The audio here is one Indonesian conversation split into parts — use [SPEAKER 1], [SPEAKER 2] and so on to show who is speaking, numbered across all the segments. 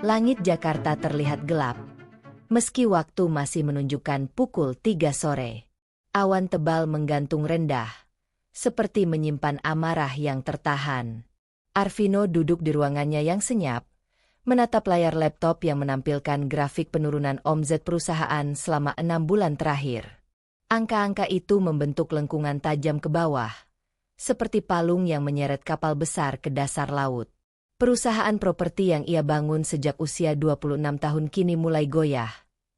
[SPEAKER 1] Langit Jakarta terlihat gelap, meski waktu masih menunjukkan pukul 3 sore. Awan tebal menggantung rendah, seperti menyimpan amarah yang tertahan. Arvino duduk di ruangannya yang senyap, menatap layar laptop yang menampilkan grafik penurunan omzet perusahaan selama 6 bulan terakhir. Angka-angka itu membentuk lengkungan tajam ke bawah, seperti palung yang menyeret kapal besar ke dasar laut. Perusahaan properti yang ia bangun sejak usia 26 tahun kini mulai goyah.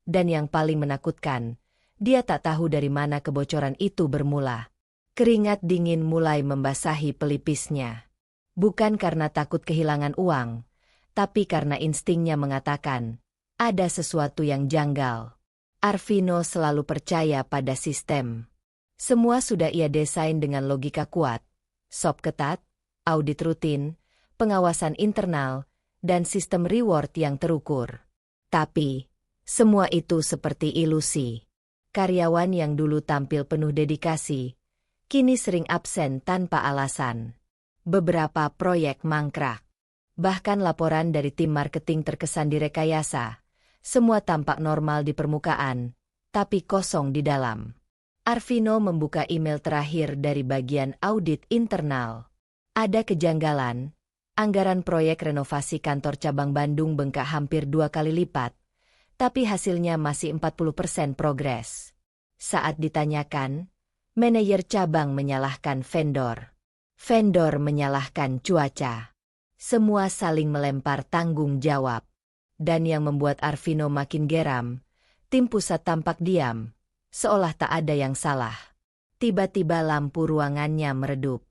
[SPEAKER 1] Dan yang paling menakutkan, dia tak tahu dari mana kebocoran itu bermula. Keringat dingin mulai membasahi pelipisnya. Bukan karena takut kehilangan uang, tapi karena instingnya mengatakan, ada sesuatu yang janggal. Arvino selalu percaya pada sistem. Semua sudah ia desain dengan logika kuat, SOP ketat, audit rutin, pengawasan internal, dan sistem reward yang terukur. Tapi, semua itu seperti ilusi. Karyawan yang dulu tampil penuh dedikasi, kini sering absen tanpa alasan. Beberapa proyek mangkrak. Bahkan laporan dari tim marketing terkesan direkayasa. Semua tampak normal di permukaan, tapi kosong di dalam. Arvino membuka email terakhir dari bagian audit internal. Ada kejanggalan. Anggaran proyek renovasi kantor cabang Bandung bengkak hampir 2 kali lipat, tapi hasilnya masih 40% progres. Saat ditanyakan, manajer cabang menyalahkan vendor. Vendor menyalahkan cuaca. Semua saling melempar tanggung jawab. Dan yang membuat Arvino makin geram, tim pusat tampak diam, seolah tak ada yang salah. Tiba-tiba lampu ruangannya meredup.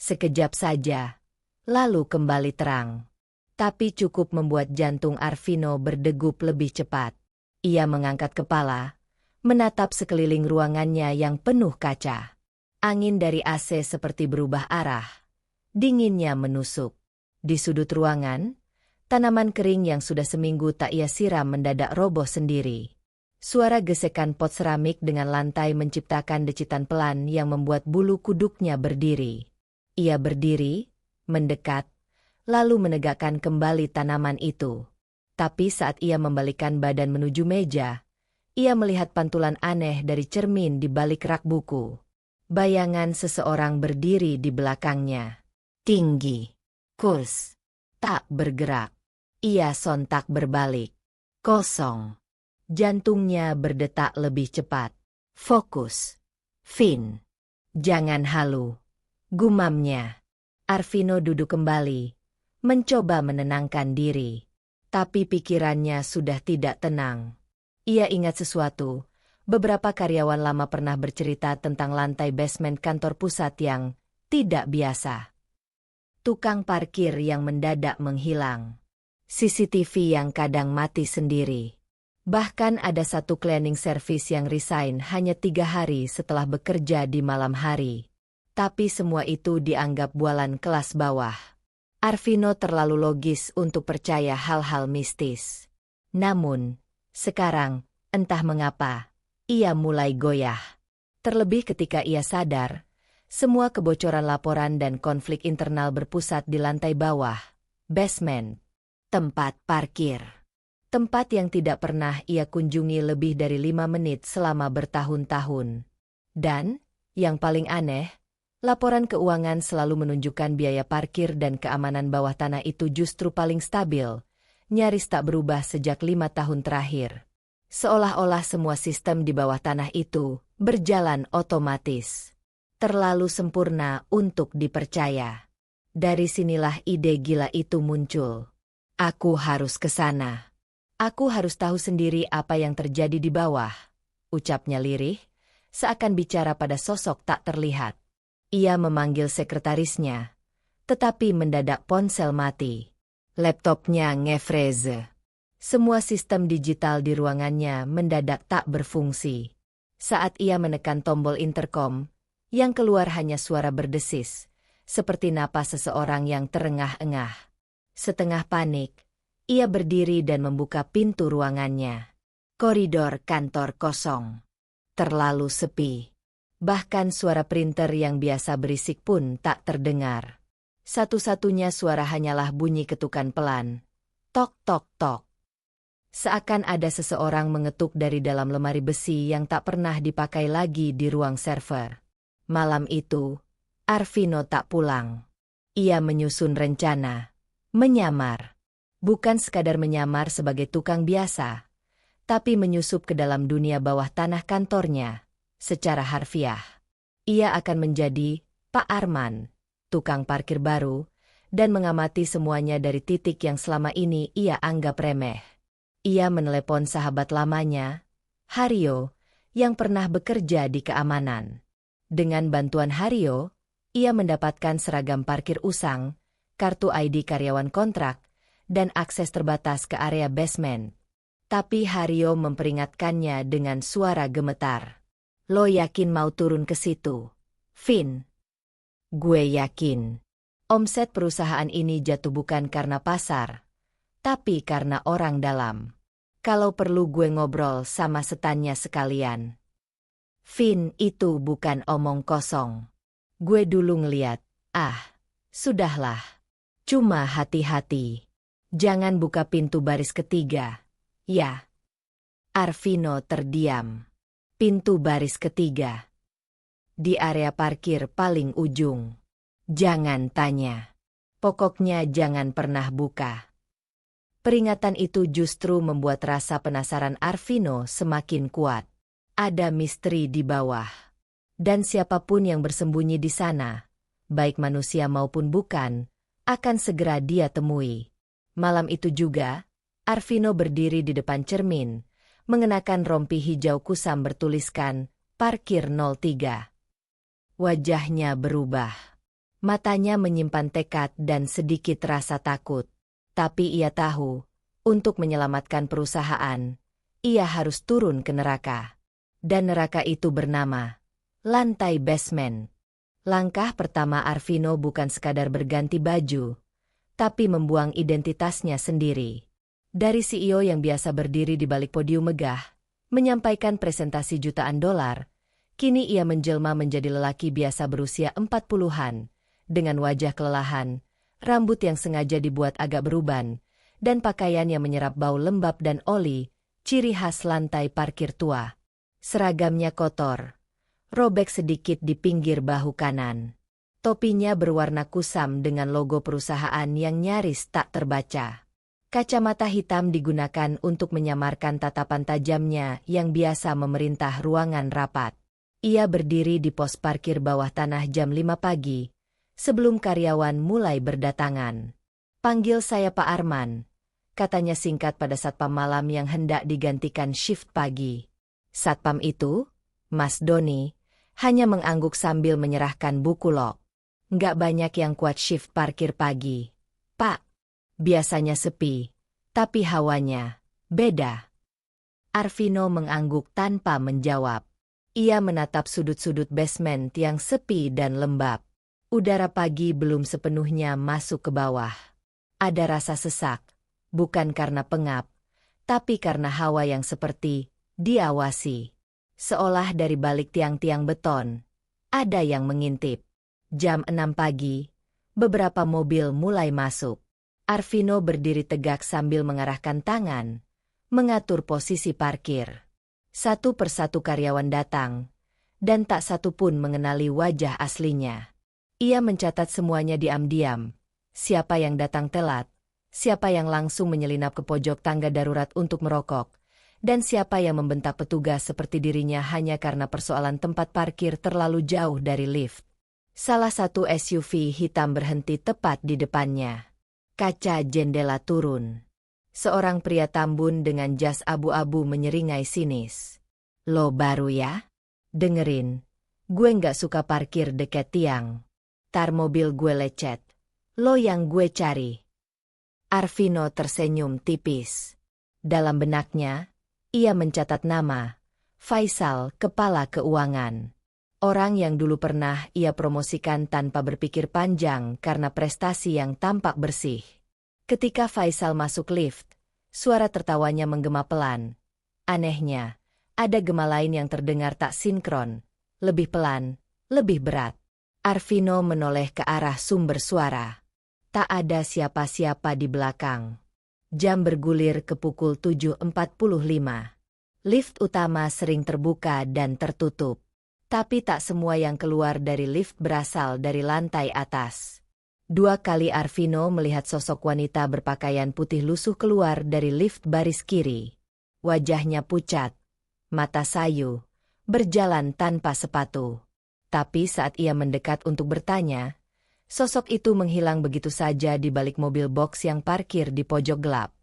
[SPEAKER 1] Sekejap saja. Lalu kembali terang. Tapi cukup membuat jantung Arvino berdegup lebih cepat. Ia mengangkat kepala, menatap sekeliling ruangannya yang penuh kaca. Angin dari AC seperti berubah arah. Dinginnya menusuk. Di sudut ruangan, tanaman kering yang sudah seminggu tak ia siram mendadak roboh sendiri. Suara gesekan pot seramik dengan lantai menciptakan decitan pelan yang membuat bulu kuduknya berdiri. Ia berdiri, mendekat, lalu menegakkan kembali tanaman itu. Tapi saat ia membalikkan badan menuju meja, ia melihat pantulan aneh dari cermin di balik rak buku. Bayangan seseorang berdiri di belakangnya. Tinggi, kurus, tak bergerak. Ia sontak berbalik. Kosong. Jantungnya berdetak lebih cepat. Fokus. Vin. Jangan halu. Gumamnya. Arvino duduk kembali, mencoba menenangkan diri. Tapi pikirannya sudah tidak tenang. Ia ingat sesuatu, beberapa karyawan lama pernah bercerita tentang lantai basement kantor pusat yang tidak biasa. Tukang parkir yang mendadak menghilang. CCTV yang kadang mati sendiri. Bahkan ada satu cleaning service yang resign hanya 3 hari setelah bekerja di malam hari. Tapi semua itu dianggap bualan kelas bawah. Arvino terlalu logis untuk percaya hal-hal mistis. Namun, sekarang, entah mengapa, ia mulai goyah. Terlebih ketika ia sadar, semua kebocoran laporan dan konflik internal berpusat di lantai bawah, basement, tempat parkir. Tempat yang tidak pernah ia kunjungi lebih dari 5 menit selama bertahun-tahun. Dan, yang paling aneh, laporan keuangan selalu menunjukkan biaya parkir dan keamanan bawah tanah itu justru paling stabil, nyaris tak berubah sejak 5 tahun terakhir. Seolah-olah semua sistem di bawah tanah itu berjalan otomatis. Terlalu sempurna untuk dipercaya. Dari sinilah ide gila itu muncul. Aku harus ke sana. Aku harus tahu sendiri apa yang terjadi di bawah, ucapnya lirih, seakan bicara pada sosok tak terlihat. Ia memanggil sekretarisnya, tetapi mendadak ponsel mati. Laptopnya nge-freeze. Semua sistem digital di ruangannya mendadak tak berfungsi. Saat ia menekan tombol intercom, yang keluar hanya suara berdesis, seperti napas seseorang yang terengah-engah. Setengah panik, ia berdiri dan membuka pintu ruangannya. Koridor kantor kosong. Terlalu sepi. Bahkan suara printer yang biasa berisik pun tak terdengar. Satu-satunya suara hanyalah bunyi ketukan pelan. Tok tok tok. Seakan ada seseorang mengetuk dari dalam lemari besi yang tak pernah dipakai lagi di ruang server. Malam itu, Arvino tak pulang. Ia menyusun rencana. Menyamar. Bukan sekadar menyamar sebagai tukang biasa, tapi menyusup ke dalam dunia bawah tanah kantornya. Secara harfiah, ia akan menjadi Pak Arman, tukang parkir baru, dan mengamati semuanya dari titik yang selama ini ia anggap remeh. Ia menelepon sahabat lamanya, Hario, yang pernah bekerja di keamanan. Dengan bantuan Hario, ia mendapatkan seragam parkir usang, kartu ID karyawan kontrak, dan akses terbatas ke area basement. Tapi Hario memperingatkannya dengan suara gemetar. Lo yakin mau turun ke situ, Vin? Gue yakin. Omset perusahaan ini jatuh bukan karena pasar, tapi karena orang dalam. Kalau perlu gue ngobrol sama setannya sekalian. Vin, itu bukan omong kosong. Gue dulu ngeliat, sudahlah. Cuma hati-hati. Jangan buka pintu baris ketiga, ya. Arvino terdiam. Pintu baris ketiga. Di area parkir paling ujung. Jangan tanya. Pokoknya jangan pernah buka. Peringatan itu justru membuat rasa penasaran Arvino semakin kuat. Ada misteri di bawah. Dan siapapun yang bersembunyi di sana, baik manusia maupun bukan, akan segera dia temui. Malam itu juga, Arvino berdiri di depan cermin, mengenakan rompi hijau kusam bertuliskan, Parkir 03. Wajahnya berubah. Matanya menyimpan tekad dan sedikit rasa takut. Tapi ia tahu, untuk menyelamatkan perusahaan, ia harus turun ke neraka. Dan neraka itu bernama lantai basement. Langkah pertama Arvino bukan sekadar berganti baju, tapi membuang identitasnya sendiri. Dari CEO yang biasa berdiri di balik podium megah, menyampaikan presentasi jutaan dolar, kini ia menjelma menjadi lelaki biasa berusia 40-an, dengan wajah kelelahan, rambut yang sengaja dibuat agak beruban, dan pakaian yang menyerap bau lembab dan oli, ciri khas lantai parkir tua. Seragamnya kotor, robek sedikit di pinggir bahu kanan. Topinya berwarna kusam dengan logo perusahaan yang nyaris tak terbaca. Kacamata hitam digunakan untuk menyamarkan tatapan tajamnya yang biasa memerintah ruangan rapat. Ia berdiri di pos parkir bawah tanah jam 5 pagi, sebelum karyawan mulai berdatangan. Panggil saya Pak Arman, katanya singkat pada satpam malam yang hendak digantikan shift pagi. Satpam itu, Mas Doni, hanya mengangguk sambil menyerahkan buku log. Nggak banyak yang kuat shift parkir pagi. Pak. Biasanya sepi, tapi hawanya beda. Arvino mengangguk tanpa menjawab. Ia menatap sudut-sudut basement yang sepi dan lembab. Udara pagi belum sepenuhnya masuk ke bawah. Ada rasa sesak, bukan karena pengap, tapi karena hawa yang seperti diawasi. Seolah dari balik tiang-tiang beton, ada yang mengintip. Jam 6 pagi, beberapa mobil mulai masuk. Arvino berdiri tegak sambil mengarahkan tangan, mengatur posisi parkir. Satu persatu karyawan datang, dan tak satu pun mengenali wajah aslinya. Ia mencatat semuanya diam-diam, siapa yang datang telat, siapa yang langsung menyelinap ke pojok tangga darurat untuk merokok, dan siapa yang membentak petugas seperti dirinya hanya karena persoalan tempat parkir terlalu jauh dari lift. Salah satu SUV hitam berhenti tepat di depannya. Kaca jendela turun. Seorang pria tambun dengan jas abu-abu menyeringai sinis. Lo baru ya? Dengerin, gue nggak suka parkir dekat tiang. Tar mobil gue lecet. Lo yang gue cari. Arvino tersenyum tipis. Dalam benaknya, ia mencatat nama, Faisal, kepala keuangan. Orang yang dulu pernah ia promosikan tanpa berpikir panjang karena prestasi yang tampak bersih. Ketika Faisal masuk lift, suara tertawanya menggema pelan. Anehnya, ada gema lain yang terdengar tak sinkron, lebih pelan, lebih berat. Arvino menoleh ke arah sumber suara. Tak ada siapa-siapa di belakang. Jam bergulir ke pukul 7.45. Lift utama sering terbuka dan tertutup. Tapi tak semua yang keluar dari lift berasal dari lantai atas. 2 kali Arvino melihat sosok wanita berpakaian putih lusuh keluar dari lift baris kiri. Wajahnya pucat, mata sayu, berjalan tanpa sepatu. Tapi saat ia mendekat untuk bertanya, sosok itu menghilang begitu saja di balik mobil box yang parkir di pojok gelap.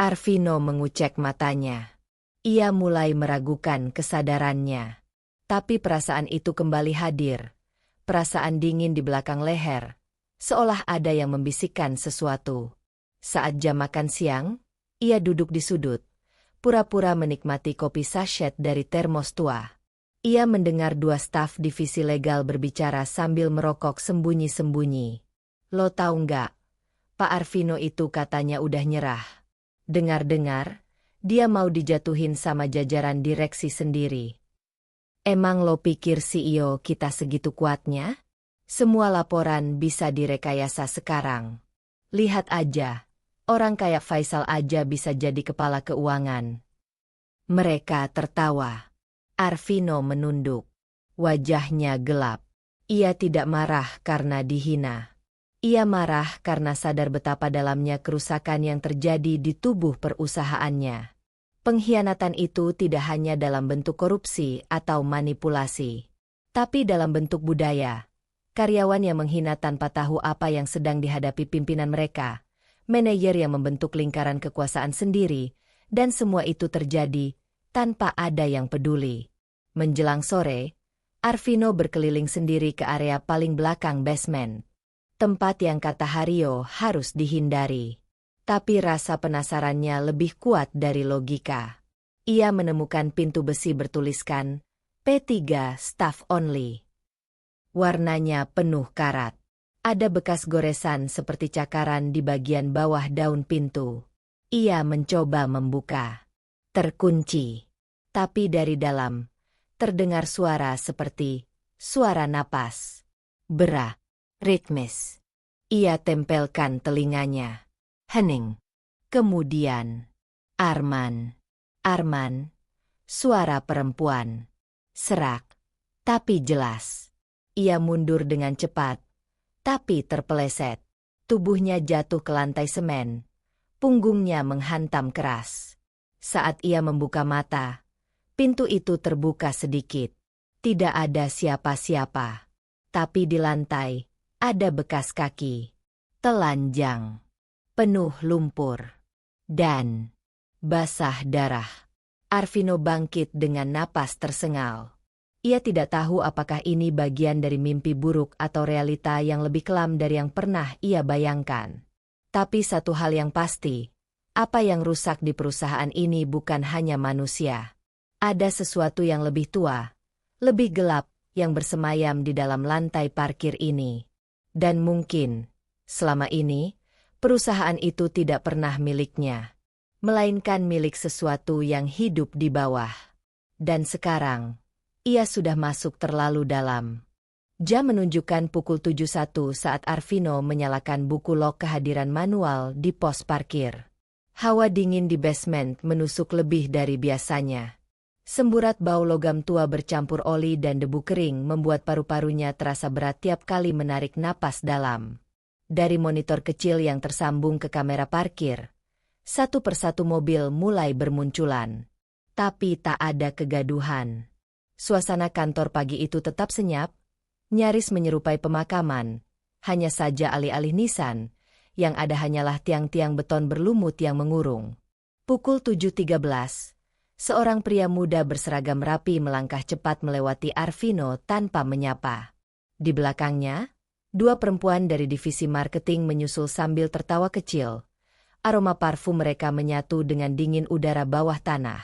[SPEAKER 1] Arvino mengucek matanya. Ia mulai meragukan kesadarannya. Tapi perasaan itu kembali hadir. Perasaan dingin di belakang leher. Seolah ada yang membisikkan sesuatu. Saat jam makan siang, ia duduk di sudut, pura-pura menikmati kopi sachet dari termos tua. Ia mendengar 2 staf divisi legal berbicara sambil merokok sembunyi-sembunyi. Lo tahu nggak, Pak Arvino itu katanya udah nyerah. Dengar-dengar, dia mau dijatuhin sama jajaran direksi sendiri. Emang lo pikir CEO kita segitu kuatnya? Semua laporan bisa direkayasa sekarang. Lihat aja, orang kayak Faisal aja bisa jadi kepala keuangan. Mereka tertawa. Arvino menunduk. Wajahnya gelap. Ia tidak marah karena dihina. Ia marah karena sadar betapa dalamnya kerusakan yang terjadi di tubuh perusahaannya. Pengkhianatan itu tidak hanya dalam bentuk korupsi atau manipulasi, tapi dalam bentuk budaya. Karyawan yang menghina tanpa tahu apa yang sedang dihadapi pimpinan mereka, manajer yang membentuk lingkaran kekuasaan sendiri, dan semua itu terjadi tanpa ada yang peduli. Menjelang sore, Arvino berkeliling sendiri ke area paling belakang basement. Tempat yang kata Hario harus dihindari. Tapi rasa penasarannya lebih kuat dari logika. Ia menemukan pintu besi bertuliskan, P3 Staff Only. Warnanya penuh karat. Ada bekas goresan seperti cakaran di bagian bawah daun pintu. Ia mencoba membuka. Terkunci. Tapi dari dalam, terdengar suara seperti suara napas. Berat, ritmis. Ia tempelkan telinganya. Hening. Kemudian, Arman. Arman. Suara perempuan. Serak, tapi jelas. Ia mundur dengan cepat, tapi terpeleset. Tubuhnya jatuh ke lantai semen. Punggungnya menghantam keras. Saat ia membuka mata, pintu itu terbuka sedikit. Tidak ada siapa-siapa. Tapi di lantai, ada bekas kaki. Telanjang. Penuh lumpur. Dan basah darah. Arvino bangkit dengan napas tersengal. Ia tidak tahu apakah ini bagian dari mimpi buruk atau realita yang lebih kelam dari yang pernah ia bayangkan. Tapi satu hal yang pasti, apa yang rusak di perusahaan ini bukan hanya manusia. Ada sesuatu yang lebih tua, lebih gelap, yang bersemayam di dalam lantai parkir ini. Dan mungkin, selama ini, perusahaan itu tidak pernah miliknya, melainkan milik sesuatu yang hidup di bawah. Dan sekarang, ia sudah masuk terlalu dalam. Jam menunjukkan pukul 7.01 saat Arvino menyalakan buku log kehadiran manual di pos parkir. Hawa dingin di basement menusuk lebih dari biasanya. Semburat bau logam tua bercampur oli dan debu kering membuat paru-parunya terasa berat tiap kali menarik napas dalam. Dari monitor kecil yang tersambung ke kamera parkir, satu persatu mobil mulai bermunculan. Tapi tak ada kegaduhan. Suasana kantor pagi itu tetap senyap, nyaris menyerupai pemakaman. Hanya saja alih-alih nisan, yang ada hanyalah tiang-tiang beton berlumut yang mengurung. Pukul 7.13, seorang pria muda berseragam rapi melangkah cepat melewati Arvino tanpa menyapa. Di belakangnya, 2 perempuan dari divisi marketing menyusul sambil tertawa kecil. Aroma parfum mereka menyatu dengan dingin udara bawah tanah.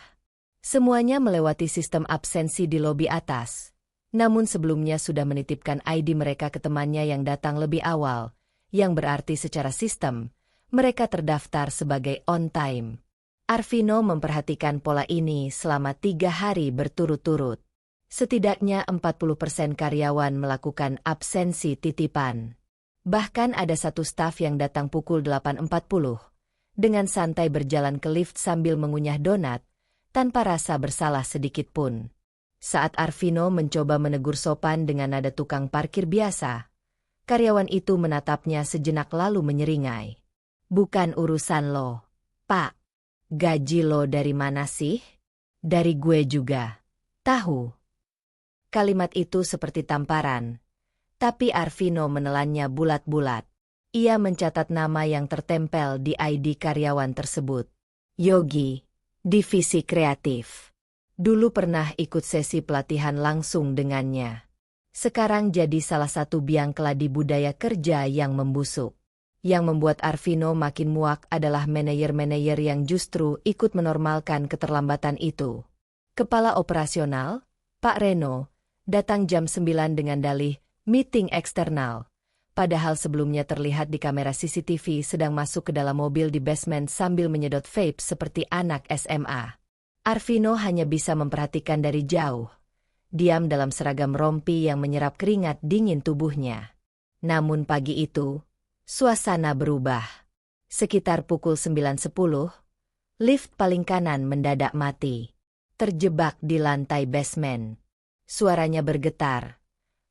[SPEAKER 1] Semuanya melewati sistem absensi di lobi atas. Namun sebelumnya sudah menitipkan ID mereka ke temannya yang datang lebih awal, yang berarti secara sistem, mereka terdaftar sebagai on time. Arvino memperhatikan pola ini selama 3 hari berturut-turut. Setidaknya 40% karyawan melakukan absensi titipan. Bahkan ada satu staf yang datang pukul 8.40, dengan santai berjalan ke lift sambil mengunyah donat, tanpa rasa bersalah sedikit pun. Saat Arvino mencoba menegur sopan dengan nada tukang parkir biasa, karyawan itu menatapnya sejenak lalu menyeringai. "Bukan urusan lo, Pak. Gaji lo dari mana sih?" "Dari gue juga. Tahu." Kalimat itu seperti tamparan, tapi Arvino menelannya bulat-bulat. Ia mencatat nama yang tertempel di ID karyawan tersebut. Yogi, Divisi Kreatif. Dulu pernah ikut sesi pelatihan langsung dengannya. Sekarang jadi salah satu biang keladi budaya kerja yang membusuk. Yang membuat Arvino makin muak adalah manajer-manajer yang justru ikut menormalkan keterlambatan itu. Kepala operasional, Pak Reno, datang jam 9 dengan dalih meeting eksternal. Padahal sebelumnya terlihat di kamera CCTV sedang masuk ke dalam mobil di basement sambil menyedot vape seperti anak SMA. Arvino hanya bisa memperhatikan dari jauh. Diam dalam seragam rompi yang menyerap keringat dingin tubuhnya. Namun pagi itu, suasana berubah. Sekitar pukul 9.10, lift paling kanan mendadak mati. Terjebak di lantai basement. Suaranya bergetar.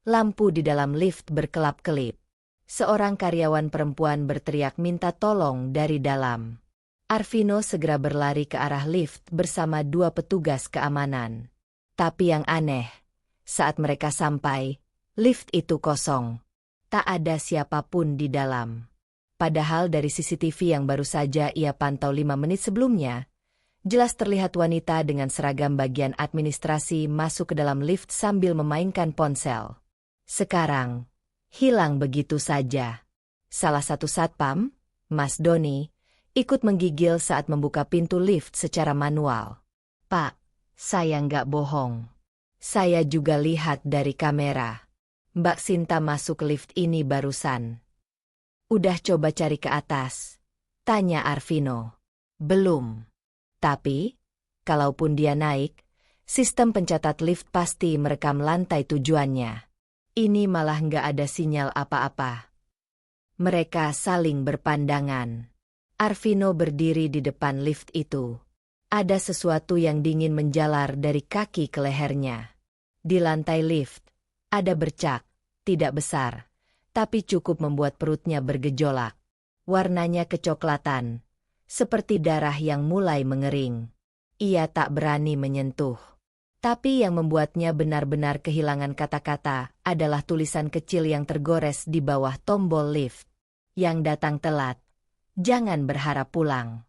[SPEAKER 1] Lampu di dalam lift berkelap-kelip. Seorang karyawan perempuan berteriak minta tolong dari dalam. Arvino segera berlari ke arah lift bersama dua petugas keamanan. Tapi yang aneh, saat mereka sampai, lift itu kosong. Tak ada siapapun di dalam. Padahal dari CCTV yang baru saja ia pantau 5 menit sebelumnya, jelas terlihat wanita dengan seragam bagian administrasi masuk ke dalam lift sambil memainkan ponsel. Sekarang, hilang begitu saja. Salah satu satpam, Mas Doni, ikut menggigil saat membuka pintu lift secara manual. "Pak, saya nggak bohong. Saya juga lihat dari kamera. Mbak Sinta masuk ke lift ini barusan." "Udah coba cari ke atas?" tanya Arvino. "Belum. Tapi, kalaupun dia naik, sistem pencatat lift pasti merekam lantai tujuannya. Ini malah nggak ada sinyal apa-apa." Mereka saling berpandangan. Arvino berdiri di depan lift itu. Ada sesuatu yang dingin menjalar dari kaki ke lehernya. Di lantai lift, ada bercak, tidak besar, tapi cukup membuat perutnya bergejolak. Warnanya kecoklatan, seperti darah yang mulai mengering. Ia tak berani menyentuh. Tapi yang membuatnya benar-benar kehilangan kata-kata adalah tulisan kecil yang tergores di bawah tombol lift. "Yang datang telat, jangan berharap pulang."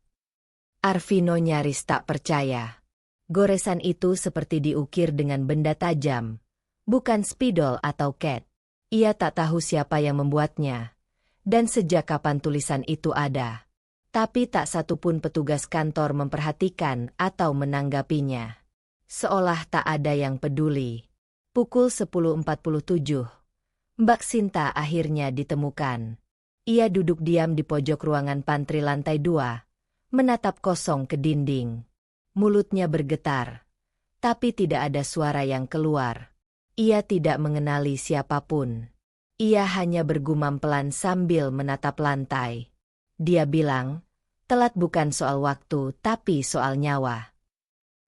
[SPEAKER 1] Arvino nyaris tak percaya. Goresan itu seperti diukir dengan benda tajam, bukan spidol atau cat. Ia tak tahu siapa yang membuatnya, dan sejak kapan tulisan itu ada. Tapi tak satupun petugas kantor memperhatikan atau menanggapinya. Seolah tak ada yang peduli. Pukul 10.47, Mbak Sinta akhirnya ditemukan. Ia duduk diam di pojok ruangan pantry lantai 2, menatap kosong ke dinding. Mulutnya bergetar, tapi tidak ada suara yang keluar. Ia tidak mengenali siapapun. Ia hanya bergumam pelan sambil menatap lantai. Dia bilang, telat bukan soal waktu tapi soal nyawa.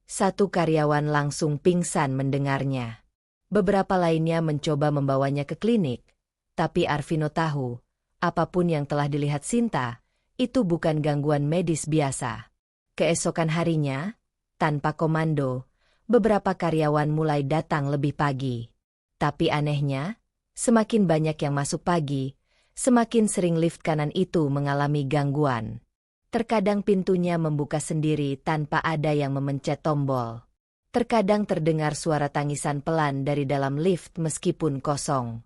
[SPEAKER 1] Satu karyawan langsung pingsan mendengarnya. Beberapa lainnya mencoba membawanya ke klinik, tapi Arvino tahu, apapun yang telah dilihat Sinta, itu bukan gangguan medis biasa. Keesokan harinya, tanpa komando, beberapa karyawan mulai datang lebih pagi. Tapi anehnya, semakin banyak yang masuk pagi, semakin sering lift kanan itu mengalami gangguan. Terkadang pintunya membuka sendiri tanpa ada yang memencet tombol. Terkadang terdengar suara tangisan pelan dari dalam lift meskipun kosong.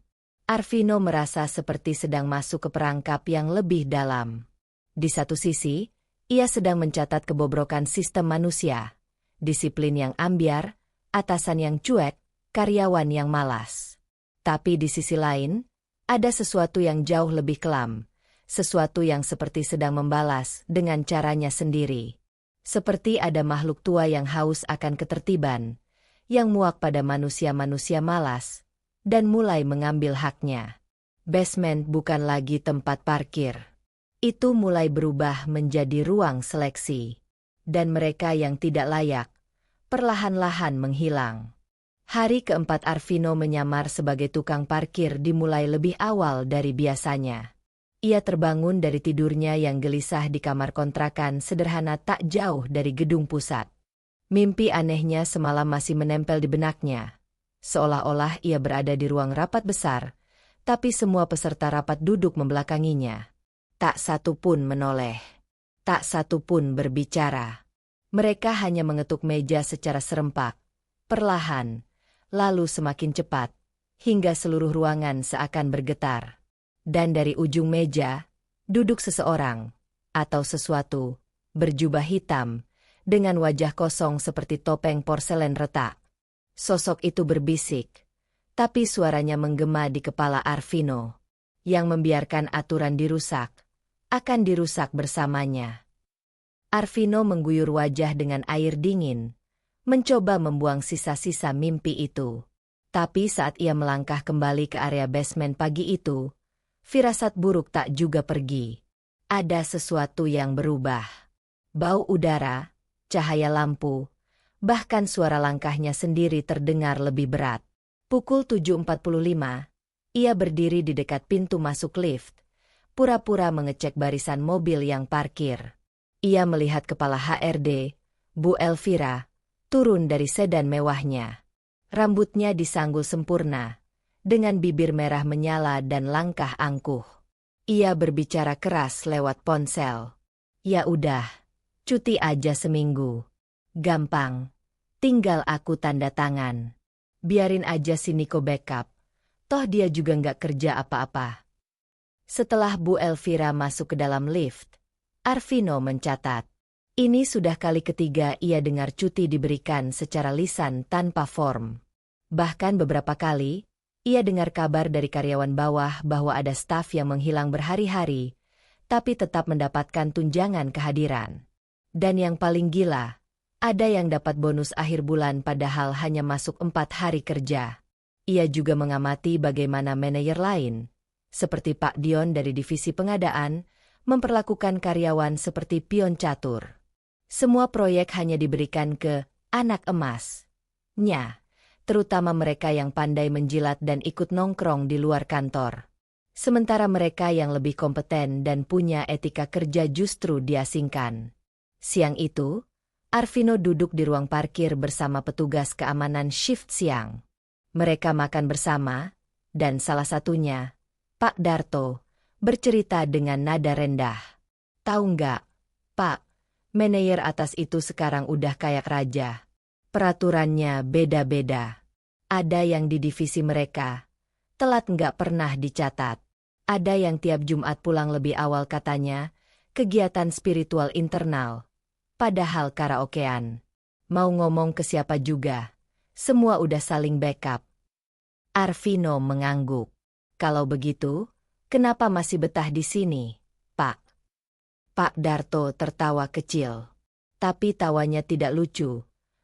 [SPEAKER 1] Arvino merasa seperti sedang masuk ke perangkap yang lebih dalam. Di satu sisi, ia sedang mencatat kebobrokan sistem manusia, disiplin yang ambyar, atasan yang cuek, karyawan yang malas. Tapi di sisi lain, ada sesuatu yang jauh lebih kelam, sesuatu yang seperti sedang membalas dengan caranya sendiri. Seperti ada makhluk tua yang haus akan ketertiban, yang muak pada manusia-manusia malas, dan mulai mengambil haknya. Basement bukan lagi tempat parkir. Itu mulai berubah menjadi ruang seleksi. Dan mereka yang tidak layak, perlahan-lahan menghilang. Hari keempat Arvino menyamar sebagai tukang parkir dimulai lebih awal dari biasanya. Ia terbangun dari tidurnya yang gelisah di kamar kontrakan sederhana tak jauh dari gedung pusat. Mimpi anehnya semalam masih menempel di benaknya. Seolah-olah ia berada di ruang rapat besar, tapi semua peserta rapat duduk membelakanginya. Tak satu pun menoleh. Tak satu pun berbicara. Mereka hanya mengetuk meja secara serempak, perlahan, lalu semakin cepat, hingga seluruh ruangan seakan bergetar. Dan dari ujung meja, duduk seseorang, atau sesuatu, berjubah hitam, dengan wajah kosong seperti topeng porselen retak. Sosok itu berbisik, tapi suaranya menggema di kepala Arvino. Yang membiarkan aturan dirusak, akan dirusak bersamanya. Arvino mengguyur wajah dengan air dingin, mencoba membuang sisa-sisa mimpi itu. Tapi saat ia melangkah kembali ke area basement pagi itu, firasat buruk tak juga pergi. Ada sesuatu yang berubah. Bau udara, cahaya lampu, bahkan suara langkahnya sendiri terdengar lebih berat. Pukul 7.45, ia berdiri di dekat pintu masuk lift, pura-pura mengecek barisan mobil yang parkir. Ia melihat kepala HRD, Bu Elvira, turun dari sedan mewahnya. Rambutnya disanggul sempurna, dengan bibir merah menyala dan langkah angkuh. Ia berbicara keras lewat ponsel. Ya udah, cuti aja seminggu. Gampang, tinggal aku tanda tangan. Biarin aja si Niko backup, toh dia juga nggak kerja apa-apa. Setelah Bu Elvira masuk ke dalam lift, Arvino mencatat. Ini sudah kali ketiga ia dengar cuti diberikan secara lisan tanpa form. Bahkan beberapa kali, ia dengar kabar dari karyawan bawah bahwa ada staf yang menghilang berhari-hari, tapi tetap mendapatkan tunjangan kehadiran. Dan yang paling gila, ada yang dapat bonus akhir bulan padahal hanya masuk 4 hari kerja. Ia juga mengamati bagaimana manajer lain, seperti Pak Dion dari divisi pengadaan, memperlakukan karyawan seperti pion catur. Semua proyek hanya diberikan ke anak emas-nya, terutama mereka yang pandai menjilat dan ikut nongkrong di luar kantor. Sementara mereka yang lebih kompeten dan punya etika kerja justru diasingkan. Siang itu, Arvino duduk di ruang parkir bersama petugas keamanan shift siang. Mereka makan bersama, dan salah satunya, Pak Darto, bercerita dengan nada rendah. Tahu nggak, Pak, manajer atas itu sekarang udah kayak raja. Peraturannya beda-beda. Ada yang di divisi mereka, telat nggak pernah dicatat. Ada yang tiap Jumat pulang lebih awal katanya, kegiatan spiritual internal. Padahal karaokean. Mau ngomong ke siapa juga, semua udah saling backup. Arvino mengangguk. Kalau begitu, kenapa masih betah di sini, Pak? Pak Darto tertawa kecil. Tapi tawanya tidak lucu.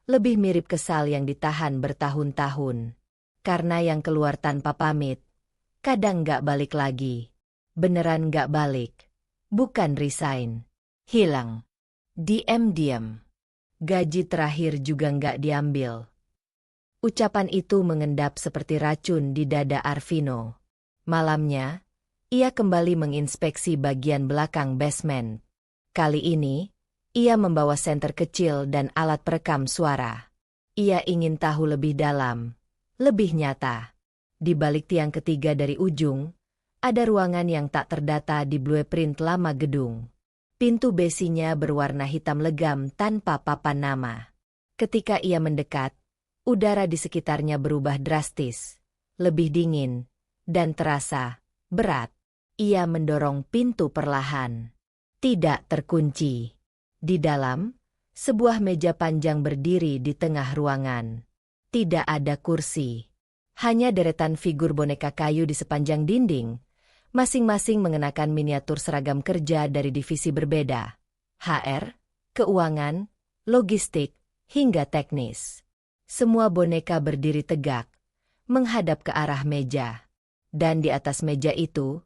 [SPEAKER 1] Lebih mirip kesal yang ditahan bertahun-tahun. Karena yang keluar tanpa pamit, kadang nggak balik lagi. Beneran nggak balik. Bukan resign. Hilang. Diam-diam. Gaji terakhir juga nggak diambil. Ucapan itu mengendap seperti racun di dada Arvino. Malamnya, ia kembali menginspeksi bagian belakang basement. Kali ini, ia membawa senter kecil dan alat perekam suara. Ia ingin tahu lebih dalam, lebih nyata. Di balik tiang ketiga dari ujung, ada ruangan yang tak terdata di blueprint lama gedung. Pintu besinya berwarna hitam legam tanpa papan nama. Ketika ia mendekat, udara di sekitarnya berubah drastis, lebih dingin, dan terasa berat. Ia mendorong pintu perlahan. Tidak terkunci. Di dalam, sebuah meja panjang berdiri di tengah ruangan. Tidak ada kursi. Hanya deretan figur boneka kayu di sepanjang dinding, masing-masing mengenakan miniatur seragam kerja dari divisi berbeda. HR, keuangan, logistik, hingga teknis. Semua boneka berdiri tegak, menghadap ke arah meja. Dan di atas meja itu,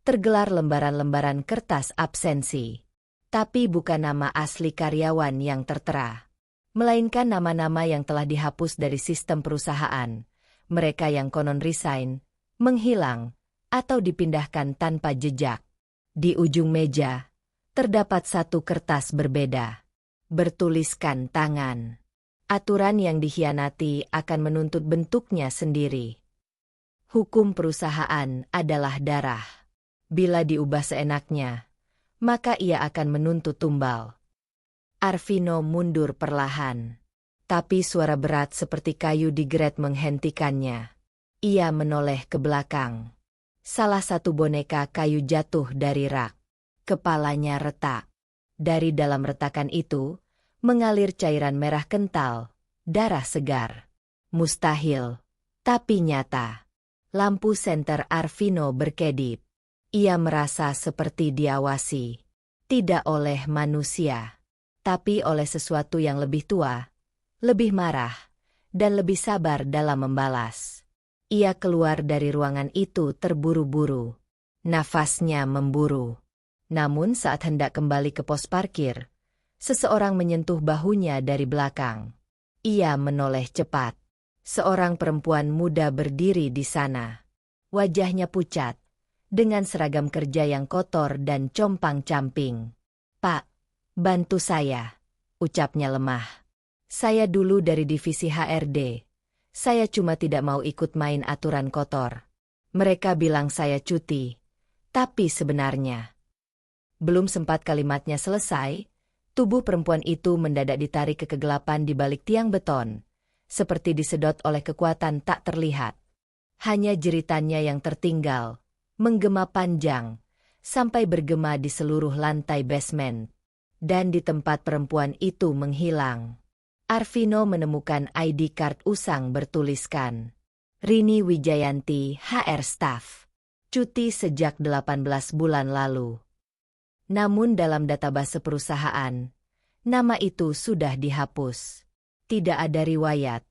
[SPEAKER 1] tergelar lembaran-lembaran kertas absensi. Tapi bukan nama asli karyawan yang tertera, melainkan nama-nama yang telah dihapus dari sistem perusahaan. Mereka yang konon resign, menghilang, atau dipindahkan tanpa jejak. Di ujung meja, terdapat satu kertas berbeda, bertuliskan tangan. Aturan yang dikhianati akan menuntut bentuknya sendiri. Hukum perusahaan adalah darah. Bila diubah seenaknya, maka ia akan menuntut tumbal. Arvino mundur perlahan. Tapi suara berat seperti kayu digeret menghentikannya. Ia menoleh ke belakang. Salah satu boneka kayu jatuh dari rak. Kepalanya retak. Dari dalam retakan itu, mengalir cairan merah kental, darah segar. Mustahil, tapi nyata. Lampu senter Arvino berkedip. Ia merasa seperti diawasi. Tidak oleh manusia, tapi oleh sesuatu yang lebih tua, lebih marah, dan lebih sabar dalam membalas. Ia keluar dari ruangan itu terburu-buru. Nafasnya memburu. Namun saat hendak kembali ke pos parkir, seseorang menyentuh bahunya dari belakang. Ia menoleh cepat. Seorang perempuan muda berdiri di sana. Wajahnya pucat, dengan seragam kerja yang kotor dan compang-camping. "Pak, bantu saya," ucapnya lemah. "Saya dulu dari divisi HRD. Saya cuma tidak mau ikut main aturan kotor. Mereka bilang saya cuti. Tapi sebenarnya..." Belum sempat kalimatnya selesai, tubuh perempuan itu mendadak ditarik ke kegelapan di balik tiang beton, seperti disedot oleh kekuatan tak terlihat. Hanya jeritannya yang tertinggal, menggema panjang, sampai bergema di seluruh lantai basement. Dan di tempat perempuan itu menghilang, Arvino menemukan ID card usang bertuliskan Rini Wijayanti, HR Staff. Cuti sejak 18 bulan lalu. Namun dalam database perusahaan, nama itu sudah dihapus. Tidak ada riwayat,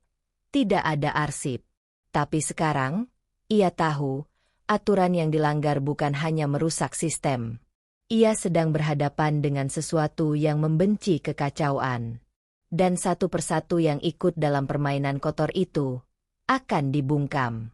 [SPEAKER 1] tidak ada arsip. Tapi sekarang, ia tahu, aturan yang dilanggar bukan hanya merusak sistem. Ia sedang berhadapan dengan sesuatu yang membenci kekacauan. Dan satu persatu yang ikut dalam permainan kotor itu akan dibungkam.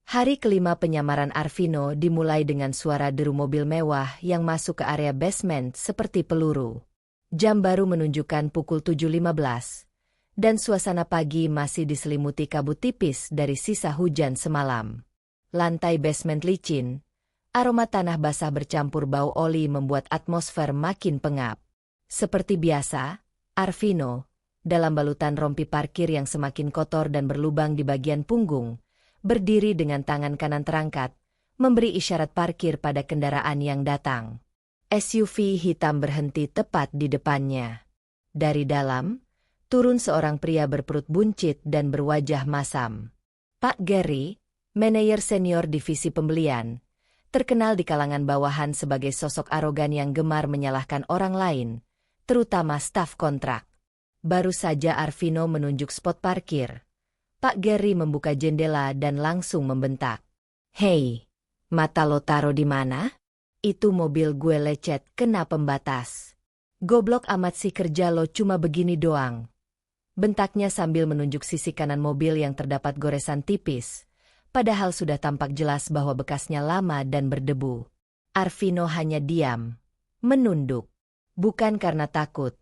[SPEAKER 1] Hari kelima penyamaran Arvino dimulai dengan suara deru mobil mewah yang masuk ke area basement seperti peluru. Jam baru menunjukkan pukul 7.15. Dan suasana pagi masih diselimuti kabut tipis dari sisa hujan semalam. Lantai basement licin, aroma tanah basah bercampur bau oli membuat atmosfer makin pengap. Seperti biasa, Arvino, dalam balutan rompi parkir yang semakin kotor dan berlubang di bagian punggung, berdiri dengan tangan kanan terangkat, memberi isyarat parkir pada kendaraan yang datang. SUV hitam berhenti tepat di depannya. Dari dalam, turun seorang pria berperut buncit dan berwajah masam. Pak Gary, manajer senior divisi pembelian, terkenal di kalangan bawahan sebagai sosok arogan yang gemar menyalahkan orang lain, terutama staf kontrak. Baru saja Arvino menunjuk spot parkir, Pak Gary membuka jendela dan langsung membentak. "Hei, mata lo taruh di mana? Itu mobil gue lecet kena pembatas. Goblok amat sih kerja lo cuma begini doang." Bentaknya sambil menunjuk sisi kanan mobil yang terdapat goresan tipis, padahal sudah tampak jelas bahwa bekasnya lama dan berdebu. Arvino hanya diam, menunduk. Bukan karena takut,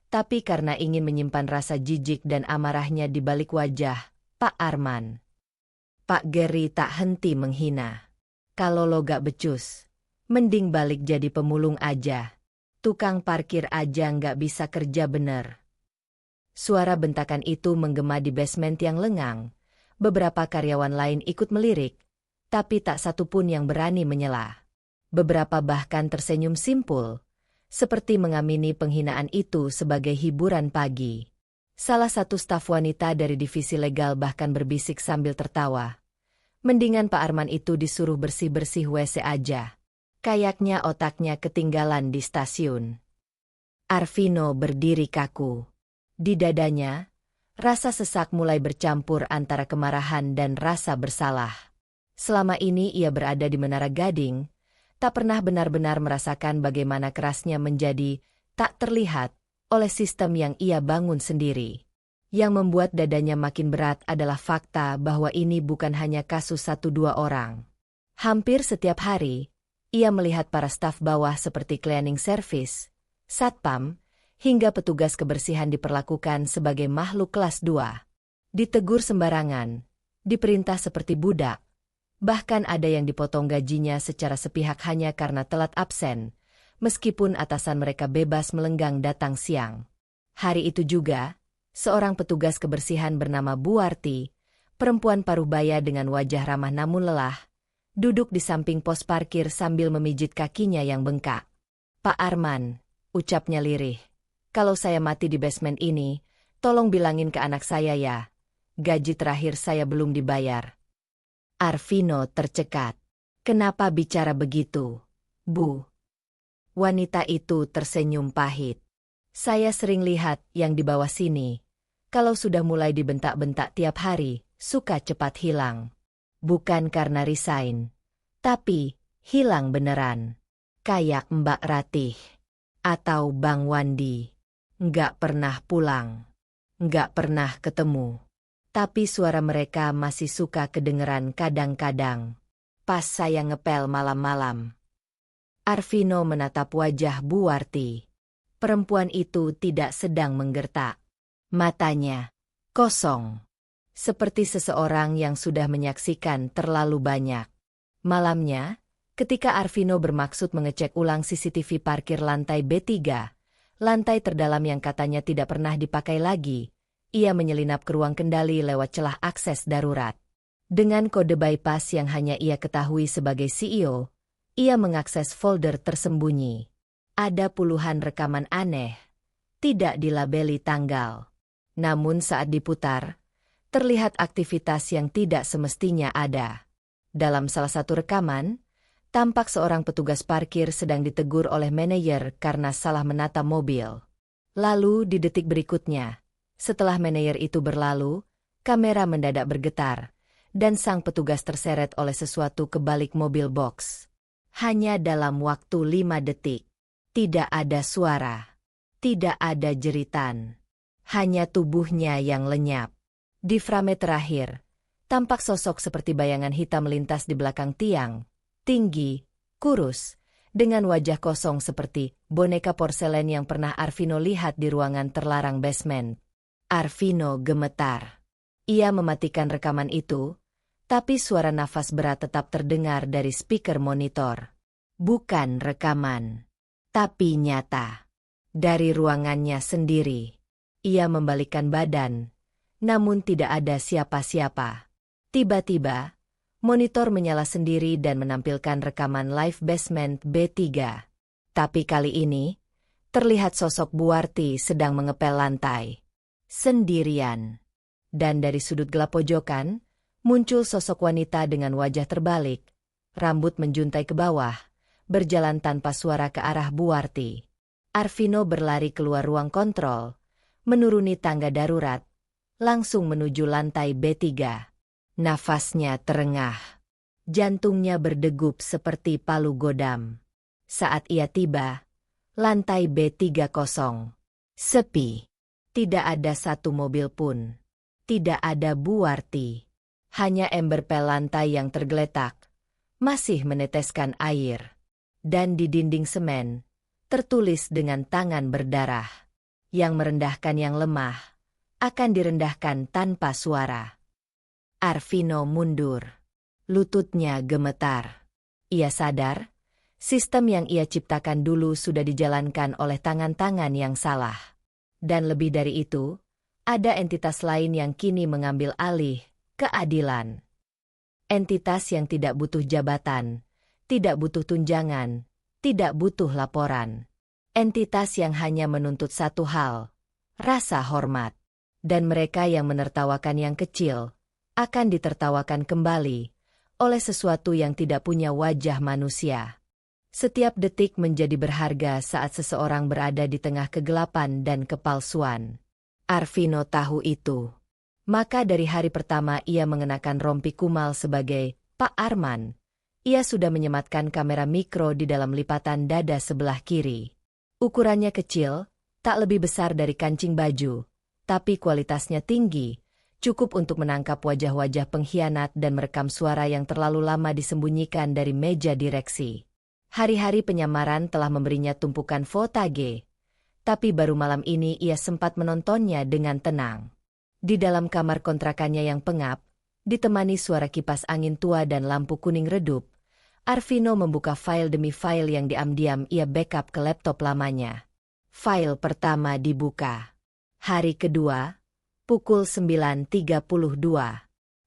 [SPEAKER 1] tapi karena ingin menyimpan rasa jijik dan amarahnya di balik wajah Pak Arman. Pak Gary tak henti menghina. "Kalau lo gak becus, mending balik jadi pemulung aja. Tukang parkir aja gak bisa kerja bener." Suara bentakan itu menggema di basement yang lengang. Beberapa karyawan lain ikut melirik, tapi tak satu pun yang berani menyela. Beberapa bahkan tersenyum simpul, seperti mengamini penghinaan itu sebagai hiburan pagi. Salah satu staf wanita dari divisi legal bahkan berbisik sambil tertawa. Mendingan Pak Arman itu disuruh bersih-bersih WC aja. Kayaknya otaknya ketinggalan di stasiun. Arvino berdiri kaku. Di dadanya, Rasa sesak mulai bercampur antara kemarahan dan rasa bersalah. Selama ini ia berada di Menara Gading, tak pernah benar-benar merasakan bagaimana kerasnya menjadi tak terlihat oleh sistem yang ia bangun sendiri. Yang membuat dadanya makin berat adalah fakta bahwa ini bukan hanya kasus 1-2 orang. Hampir setiap hari, ia melihat para staf bawah seperti cleaning service, satpam, hingga petugas kebersihan diperlakukan sebagai makhluk kelas 2. Ditegur sembarangan, diperintah seperti budak, bahkan ada yang dipotong gajinya secara sepihak hanya karena telat absen, meskipun atasan mereka bebas melenggang datang siang. Hari itu juga, seorang petugas kebersihan bernama Bu Warti, perempuan paruh baya dengan wajah ramah namun lelah, duduk di samping pos parkir sambil memijit kakinya yang bengkak. "Pak Arman," ucapnya lirih. "Kalau saya mati di basement ini, tolong bilangin ke anak saya ya. Gaji terakhir saya belum dibayar." Arvino tercekat. "Kenapa bicara begitu, Bu?" Wanita itu tersenyum pahit. "Saya sering lihat yang di bawah sini. Kalau sudah mulai dibentak-bentak tiap hari, suka cepat hilang. Bukan karena resign, tapi hilang beneran. Kayak Mbak Ratih atau Bang Wandi. Nggak pernah pulang, nggak pernah ketemu. Tapi suara mereka masih suka kedengeran kadang-kadang. Pas saya ngepel malam-malam." Arvino menatap wajah Bu Warti. Perempuan itu tidak sedang menggertak. Matanya kosong, seperti seseorang yang sudah menyaksikan terlalu banyak. Malamnya, ketika Arvino bermaksud mengecek ulang CCTV parkir lantai B3, lantai terdalam yang katanya tidak pernah dipakai lagi, ia menyelinap ke ruang kendali lewat celah akses darurat. Dengan kode bypass yang hanya ia ketahui sebagai CEO, ia mengakses folder tersembunyi. Ada puluhan rekaman aneh, tidak dilabeli tanggal. Namun saat diputar, terlihat aktivitas yang tidak semestinya ada. Dalam salah satu rekaman, tampak seorang petugas parkir sedang ditegur oleh manajer karena salah menata mobil. Lalu di detik berikutnya, setelah manajer itu berlalu, kamera mendadak bergetar, dan sang petugas terseret oleh sesuatu ke balik mobil box. Hanya dalam waktu 5 detik. Tidak ada suara. Tidak ada jeritan. Hanya tubuhnya yang lenyap. Di frame terakhir, tampak sosok seperti bayangan hitam melintas di belakang tiang. Tinggi, kurus, dengan wajah kosong seperti boneka porselen yang pernah Arvino lihat di ruangan terlarang basement. Arvino gemetar. Ia mematikan rekaman itu, tapi suara nafas berat tetap terdengar dari speaker monitor. Bukan rekaman, tapi nyata. Dari ruangannya sendiri. Ia membalikkan badan, namun tidak ada siapa-siapa. Tiba-tiba, monitor menyala sendiri dan menampilkan rekaman live basement B3. Tapi kali ini, terlihat sosok Bu Warti sedang mengepel lantai. Sendirian. Dan dari sudut gelap pojokan, muncul sosok wanita dengan wajah terbalik, rambut menjuntai ke bawah, berjalan tanpa suara ke arah Bu Warti. Arvino berlari keluar ruang kontrol, menuruni tangga darurat, langsung menuju lantai B3. Nafasnya terengah. Jantungnya berdegup seperti palu godam. Saat ia tiba, lantai B3 kosong. Sepi. Tidak ada satu mobil pun. Tidak ada Bu Warti. Hanya ember pel lantai yang tergeletak, masih meneteskan air. Dan di dinding semen, tertulis dengan tangan berdarah. Yang merendahkan yang lemah, akan direndahkan tanpa suara. Arvino mundur. Lututnya gemetar. Ia sadar, sistem yang ia ciptakan dulu sudah dijalankan oleh tangan-tangan yang salah. Dan lebih dari itu, ada entitas lain yang kini mengambil alih keadilan. Entitas yang tidak butuh jabatan, tidak butuh tunjangan, tidak butuh laporan. Entitas yang hanya menuntut satu hal, rasa hormat. Dan mereka yang menertawakan yang kecil, akan ditertawakan kembali oleh sesuatu yang tidak punya wajah manusia. Setiap detik menjadi berharga saat seseorang berada di tengah kegelapan dan kepalsuan. Arvino tahu itu. Maka dari hari pertama ia mengenakan rompi kumal sebagai Pak Arman. Ia sudah menyematkan kamera mikro di dalam lipatan dada sebelah kiri. Ukurannya kecil, tak lebih besar dari kancing baju, tapi kualitasnya tinggi, cukup untuk menangkap wajah-wajah pengkhianat dan merekam suara yang terlalu lama disembunyikan dari meja direksi. Hari-hari penyamaran telah memberinya tumpukan footage, tapi baru malam ini ia sempat menontonnya dengan tenang. Di dalam kamar kontrakannya yang pengap, ditemani suara kipas angin tua dan lampu kuning redup, Arvino membuka file demi file yang diam-diam ia backup ke laptop lamanya. File pertama dibuka. Hari kedua, pukul 9.32.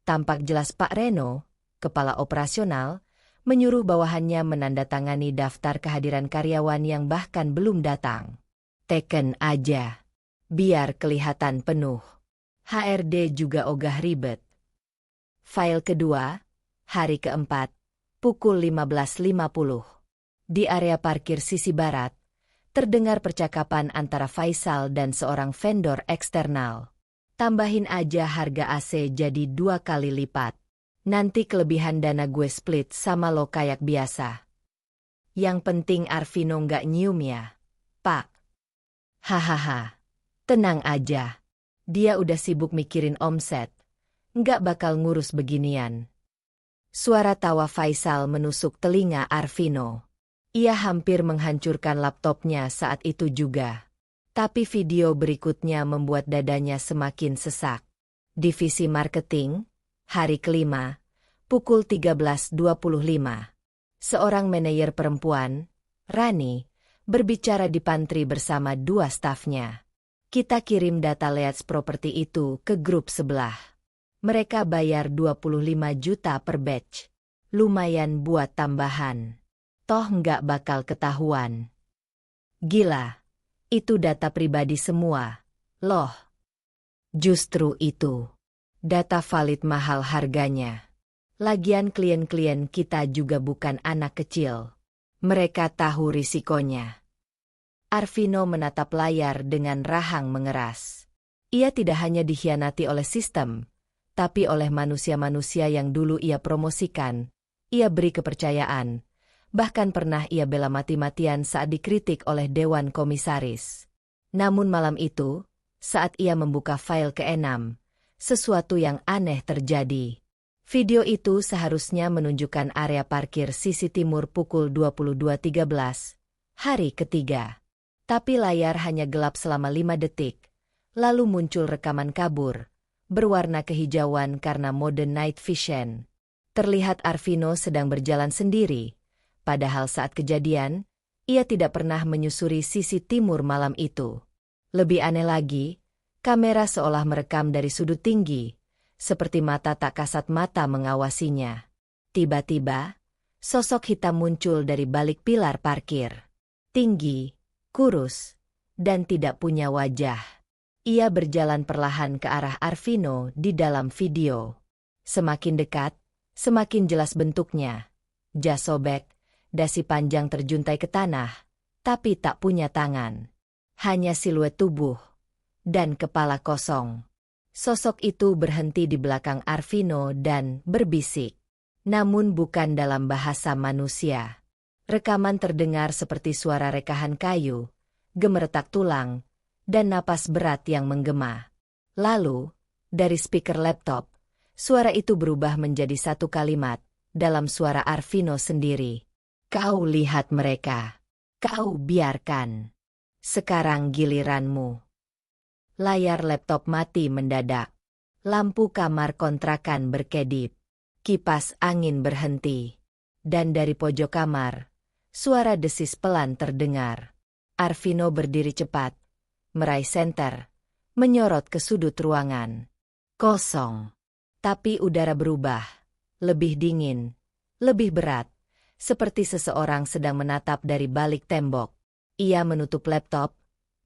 [SPEAKER 1] Tampak jelas Pak Reno, kepala operasional, menyuruh bawahannya menandatangani daftar kehadiran karyawan yang bahkan belum datang. Teken aja. Biar kelihatan penuh. HRD juga ogah ribet. File kedua, hari keempat, pukul 15.50. Di area parkir sisi barat, terdengar percakapan antara Faisal dan seorang vendor eksternal. Tambahin aja harga AC jadi 2 kali lipat. Nanti kelebihan dana gue split sama lo kayak biasa. Yang penting Arvino nggak nyium ya, Pak. Hahaha, tenang aja. Dia udah sibuk mikirin omset. Nggak bakal ngurus beginian. Suara tawa Faisal menusuk telinga Arvino. Ia hampir menghancurkan laptopnya saat itu juga. Tapi video berikutnya membuat dadanya semakin sesak. Divisi Marketing, hari kelima, pukul 13.25. Seorang manajer perempuan, Rani, berbicara di pantry bersama 2 stafnya. Kita kirim data leads properti itu ke grup sebelah. Mereka bayar 25 juta per batch. Lumayan buat tambahan. Toh nggak bakal ketahuan. Gila, itu data pribadi semua, loh. Justru itu. Data valid mahal harganya. Lagian klien-klien kita juga bukan anak kecil. Mereka tahu risikonya. Arvino menatap layar dengan rahang mengeras. Ia tidak hanya dikhianati oleh sistem, tapi oleh manusia-manusia yang dulu ia promosikan, ia beri kepercayaan, bahkan pernah ia bela mati-matian saat dikritik oleh Dewan Komisaris. Namun malam itu, saat ia membuka file ke-6, sesuatu yang aneh terjadi. Video itu seharusnya menunjukkan area parkir sisi timur pukul 22.13, hari ketiga. Tapi layar hanya gelap selama 5 detik, lalu muncul rekaman kabur, berwarna kehijauan karena mode night vision. Terlihat Arvino sedang berjalan sendiri, padahal saat kejadian, ia tidak pernah menyusuri sisi timur malam itu. Lebih aneh lagi, kamera seolah merekam dari sudut tinggi, seperti mata tak kasat mata mengawasinya. Tiba-tiba, sosok hitam muncul dari balik pilar parkir. Tinggi, kurus, dan tidak punya wajah. Ia berjalan perlahan ke arah Arvino di dalam video. Semakin dekat, semakin jelas bentuknya. Jas sobek, dasi panjang terjuntai ke tanah, tapi tak punya tangan. Hanya siluet tubuh dan kepala kosong. Sosok itu berhenti di belakang Arvino dan berbisik. Namun bukan dalam bahasa manusia. Rekaman terdengar seperti suara rekahan kayu, gemeretak tulang, dan napas berat yang menggema. Lalu, dari speaker laptop, suara itu berubah menjadi satu kalimat, dalam suara Arvino sendiri. Kau lihat mereka. Kau biarkan. Sekarang giliranmu. Layar laptop mati mendadak. Lampu kamar kontrakan berkedip. Kipas angin berhenti. Dan dari pojok kamar, suara desis pelan terdengar. Arvino berdiri cepat, meraih senter, menyorot ke sudut ruangan. Kosong. Tapi udara berubah. Lebih dingin, lebih berat, seperti seseorang sedang menatap dari balik tembok. Ia menutup laptop,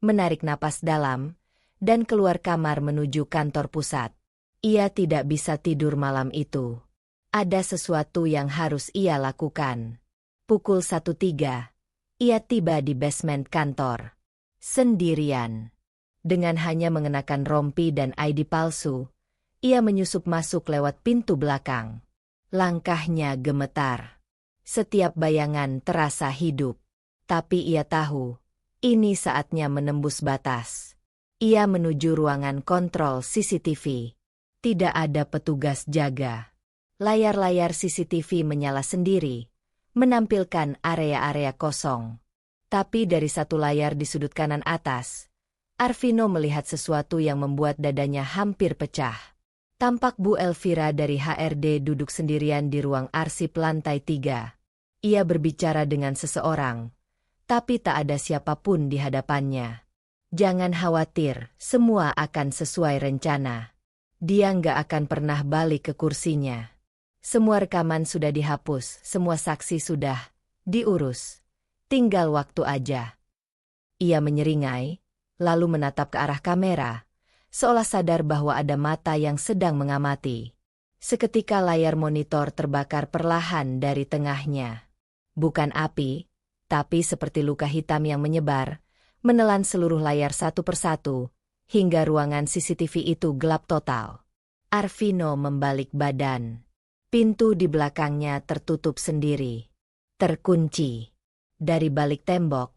[SPEAKER 1] menarik napas dalam, dan keluar kamar menuju kantor pusat. Ia tidak bisa tidur malam itu. Ada sesuatu yang harus ia lakukan. Pukul 1.03, ia tiba di basement kantor. Sendirian. Dengan hanya mengenakan rompi dan ID palsu, ia menyusup masuk lewat pintu belakang. Langkahnya gemetar. Setiap bayangan terasa hidup. Tapi ia tahu, ini saatnya menembus batas. Ia menuju ruangan kontrol CCTV. Tidak ada petugas jaga. Layar-layar CCTV menyala sendiri, menampilkan area-area kosong. Tapi dari satu layar di sudut kanan atas, Arvino melihat sesuatu yang membuat dadanya hampir pecah. Tampak Bu Elvira dari HRD duduk sendirian di ruang arsip lantai 3. Ia berbicara dengan seseorang, tapi tak ada siapapun di hadapannya. Jangan khawatir, semua akan sesuai rencana. Dia nggak akan pernah balik ke kursinya. Semua rekaman sudah dihapus, semua saksi sudah diurus. Tinggal waktu aja. Ia menyeringai, lalu menatap ke arah kamera, seolah sadar bahwa ada mata yang sedang mengamati. Seketika layar monitor terbakar perlahan dari tengahnya. Bukan api, tapi seperti luka hitam yang menyebar, menelan seluruh layar satu persatu, hingga ruangan CCTV itu gelap total. Arvino membalik badan. Pintu di belakangnya tertutup sendiri. Terkunci. Dari balik tembok,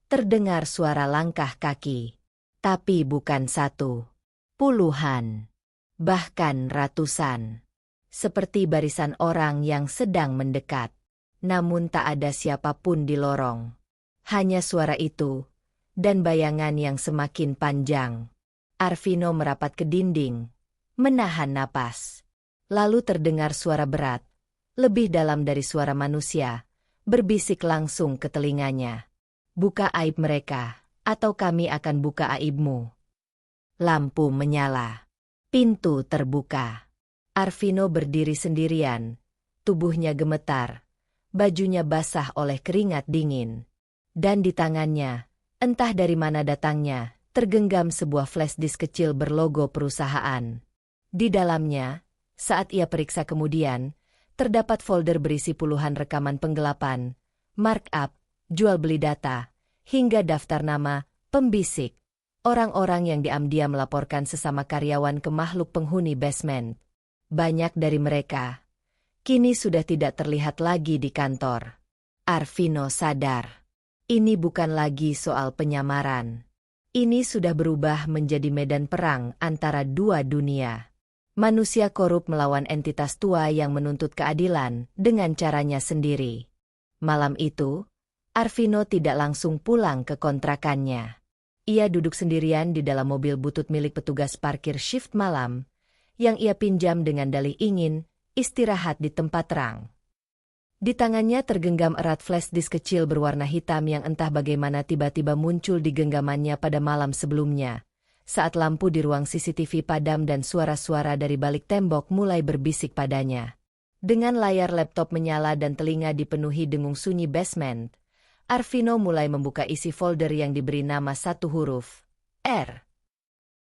[SPEAKER 1] terdengar suara langkah kaki. Tapi bukan satu. Puluhan. Bahkan ratusan. Seperti barisan orang yang sedang mendekat. Namun tak ada siapapun di lorong. Hanya suara itu, dan bayangan yang semakin panjang. Arvino merapat ke dinding, menahan napas. Lalu terdengar suara berat, lebih dalam dari suara manusia, berbisik langsung ke telinganya. Buka aib mereka, atau kami akan buka aibmu. Lampu menyala. Pintu terbuka. Arvino berdiri sendirian, tubuhnya gemetar, bajunya basah oleh keringat dingin. Dan di tangannya, entah dari mana datangnya, tergenggam sebuah flash disk kecil berlogo perusahaan. Di dalamnya, saat ia periksa kemudian, terdapat folder berisi puluhan rekaman penggelapan, markup, jual beli data, hingga daftar nama, pembisik. Orang-orang yang diam-diam melaporkan sesama karyawan ke makhluk penghuni basement. Banyak dari mereka kini sudah tidak terlihat lagi di kantor. Arvino sadar. Ini bukan lagi soal penyamaran. Ini sudah berubah menjadi medan perang antara dua dunia. Manusia korup melawan entitas tua yang menuntut keadilan dengan caranya sendiri. Malam itu, Arvino tidak langsung pulang ke kontrakannya. Ia duduk sendirian di dalam mobil butut milik petugas parkir shift malam, yang ia pinjam dengan dalih ingin istirahat di tempat terang. Di tangannya tergenggam erat flash disk kecil berwarna hitam yang entah bagaimana tiba-tiba muncul di genggamannya pada malam sebelumnya, saat lampu di ruang CCTV padam dan suara-suara dari balik tembok mulai berbisik padanya. Dengan layar laptop menyala dan telinga dipenuhi dengung sunyi basement, Arvino mulai membuka isi folder yang diberi nama satu huruf, R.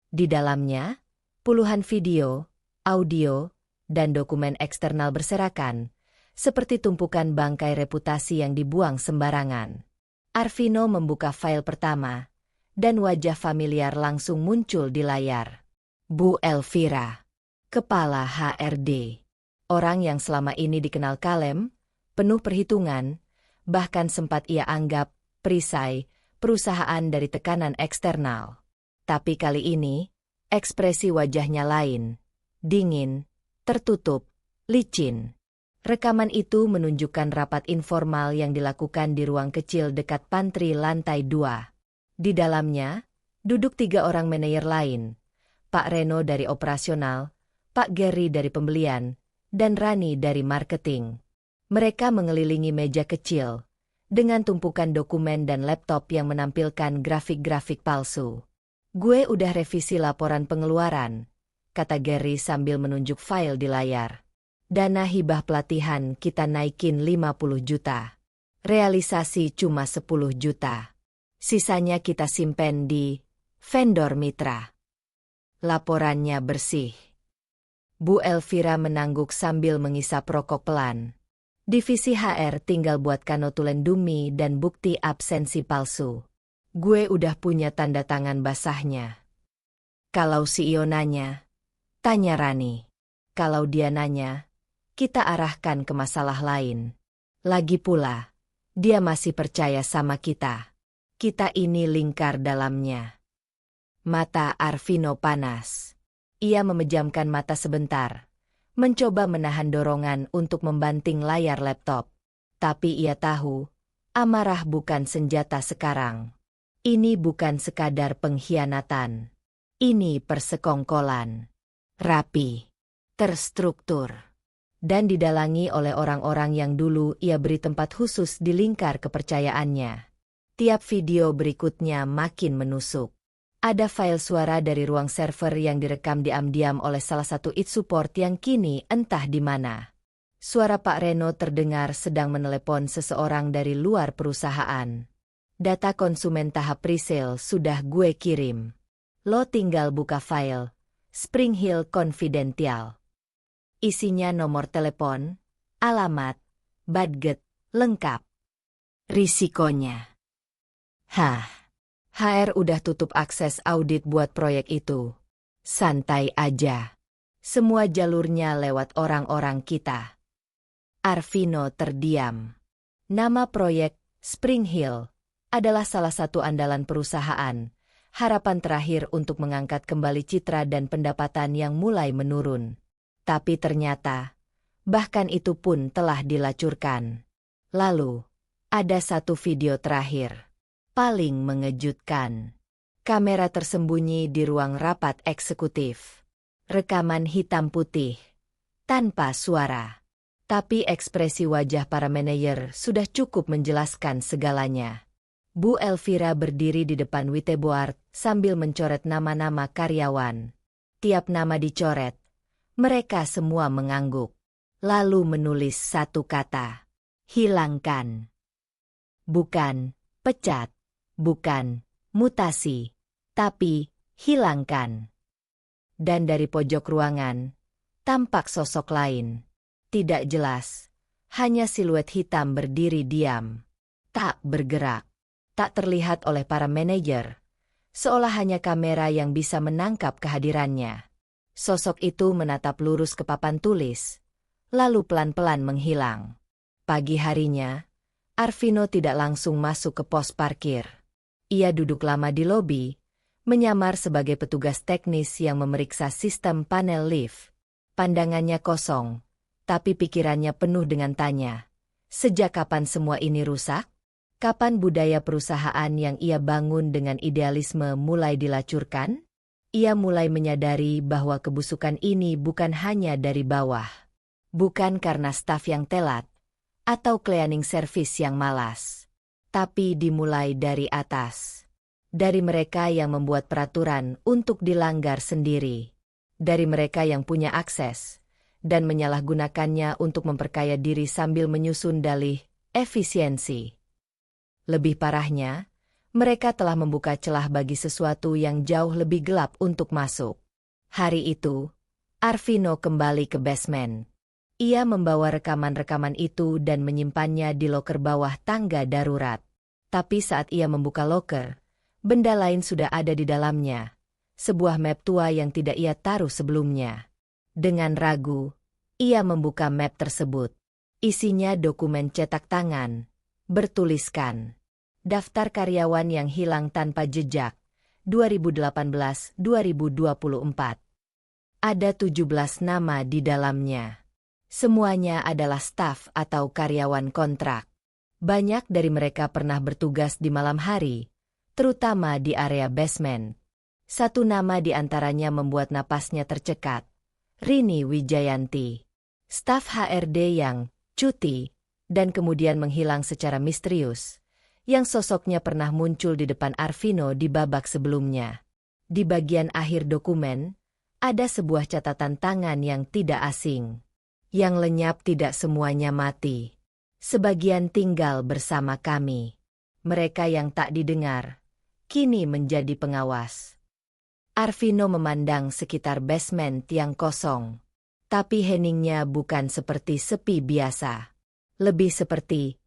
[SPEAKER 1] Di dalamnya, puluhan video, audio, dan dokumen eksternal berserakan, seperti tumpukan bangkai reputasi yang dibuang sembarangan. Arvino membuka file pertama, dan wajah familiar langsung muncul di layar. Bu Elvira, kepala HRD. Orang yang selama ini dikenal kalem, penuh perhitungan, bahkan sempat ia anggap perisai perusahaan dari tekanan eksternal. Tapi kali ini, ekspresi wajahnya lain. Dingin, tertutup, licin. Rekaman itu menunjukkan rapat informal yang dilakukan di ruang kecil dekat pantry lantai 2. Di dalamnya, duduk 3 orang manajer lain. Pak Reno dari operasional, Pak Gary dari pembelian, dan Rani dari marketing. Mereka mengelilingi meja kecil, dengan tumpukan dokumen dan laptop yang menampilkan grafik-grafik palsu. Gue udah revisi laporan pengeluaran, kata Gary sambil menunjuk file di layar. Dana hibah pelatihan kita naikin 50 juta. Realisasi cuma 10 juta. Sisanya kita simpen di vendor mitra. Laporannya bersih. Bu Elvira menangguk sambil mengisap rokok pelan. Divisi HR tinggal buatkan notulen dummy dan bukti absensi palsu. Gue udah punya tanda tangan basahnya. Kalau CEO nanya, tanya Rani. Kalau dia nanya, kita arahkan ke masalah lain. Lagi pula, dia masih percaya sama kita. Kita ini lingkar dalamnya. Mata Arvino panas. Ia memejamkan mata sebentar, mencoba menahan dorongan untuk membanting layar laptop. Tapi ia tahu, amarah bukan senjata sekarang. Ini bukan sekadar pengkhianatan. Ini persekongkolan. Rapi, terstruktur, dan didalangi oleh orang-orang yang dulu ia beri tempat khusus di lingkar kepercayaannya. Tiap video berikutnya makin menusuk. Ada file suara dari ruang server yang direkam diam-diam oleh salah satu IT support yang kini entah di mana. Suara Pak Reno terdengar sedang menelepon seseorang dari luar perusahaan. Data konsumen tahap presale sudah gue kirim. Lo tinggal buka file Spring Hill Confidential. Isinya nomor telepon, alamat, budget, lengkap. Risikonya. HR udah tutup akses audit buat proyek itu. Santai aja. Semua jalurnya lewat orang-orang kita. Arvino terdiam. Nama proyek Spring Hill adalah salah satu andalan perusahaan. Harapan terakhir untuk mengangkat kembali citra dan pendapatan yang mulai menurun. Tapi ternyata, bahkan itu pun telah dilacurkan. Lalu, ada satu video terakhir. Paling mengejutkan. Kamera tersembunyi di ruang rapat eksekutif. Rekaman hitam putih. Tanpa suara. Tapi ekspresi wajah para manajer sudah cukup menjelaskan segalanya. Bu Elvira berdiri di depan whiteboard sambil mencoret nama-nama karyawan. Tiap nama dicoret. Mereka semua mengangguk. Lalu menulis satu kata. Hilangkan. Bukan pecat. Bukan mutasi, tapi hilangkan. Dan dari pojok ruangan, tampak sosok lain. Tidak jelas, hanya siluet hitam berdiri diam. Tak bergerak, tak terlihat oleh para manajer. Seolah hanya kamera yang bisa menangkap kehadirannya. Sosok itu menatap lurus ke papan tulis, lalu pelan-pelan menghilang. Pagi harinya, Arvino tidak langsung masuk ke pos parkir. Ia duduk lama di lobi, menyamar sebagai petugas teknis yang memeriksa sistem panel lift. Pandangannya kosong, tapi pikirannya penuh dengan tanya. Sejak kapan semua ini rusak? Kapan budaya perusahaan yang ia bangun dengan idealisme mulai dilacurkan? Ia mulai menyadari bahwa kebusukan ini bukan hanya dari bawah. Bukan karena staf yang telat, atau cleaning service yang malas. Tapi dimulai dari atas. Dari mereka yang membuat peraturan untuk dilanggar sendiri. Dari mereka yang punya akses dan menyalahgunakannya untuk memperkaya diri sambil menyusun dalih efisiensi. Lebih parahnya, mereka telah membuka celah bagi sesuatu yang jauh lebih gelap untuk masuk. Hari itu, Arvino kembali ke basement. Ia membawa rekaman-rekaman itu dan menyimpannya di loker bawah tangga darurat. Tapi saat ia membuka loker, benda lain sudah ada di dalamnya. Sebuah map tua yang tidak ia taruh sebelumnya. Dengan ragu, ia membuka map tersebut. Isinya dokumen cetak tangan, bertuliskan daftar karyawan yang hilang tanpa jejak, 2018-2024. Ada 17 nama di dalamnya. Semuanya adalah staf atau karyawan kontrak. Banyak dari mereka pernah bertugas di malam hari, terutama di area basement. Satu nama di antaranya membuat napasnya tercekat. Rini Wijayanti. Staf HRD yang cuti dan kemudian menghilang secara misterius, yang sosoknya pernah muncul di depan Arvino di babak sebelumnya. Di bagian akhir dokumen, ada sebuah catatan tangan yang tidak asing. Yang lenyap tidak semuanya mati. Sebagian tinggal bersama kami. Mereka yang tak didengar, kini menjadi pengawas. Arvino memandang sekitar basement yang kosong. Tapi heningnya bukan seperti sepi biasa. Lebih seperti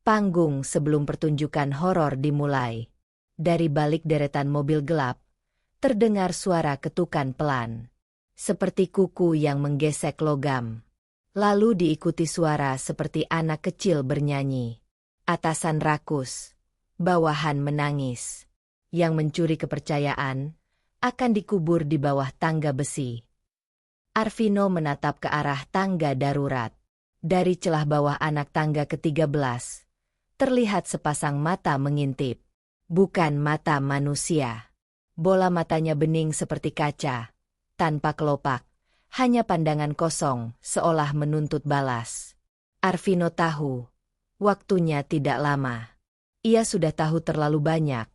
[SPEAKER 1] panggung sebelum pertunjukan horor dimulai. Dari balik deretan mobil gelap, Terdengar suara ketukan pelan, seperti kuku yang menggesek logam. Lalu diikuti suara seperti anak kecil bernyanyi. Atasan rakus, bawahan menangis. Yang mencuri kepercayaan akan dikubur di bawah tangga besi. Arvino menatap ke arah tangga darurat. Dari celah bawah anak tangga ke-13, terlihat sepasang mata mengintip. Bukan mata manusia. Bola matanya bening seperti kaca, tanpa kelopak, hanya pandangan kosong, seolah menuntut balas. Arvino tahu, waktunya tidak lama. Ia sudah tahu terlalu banyak,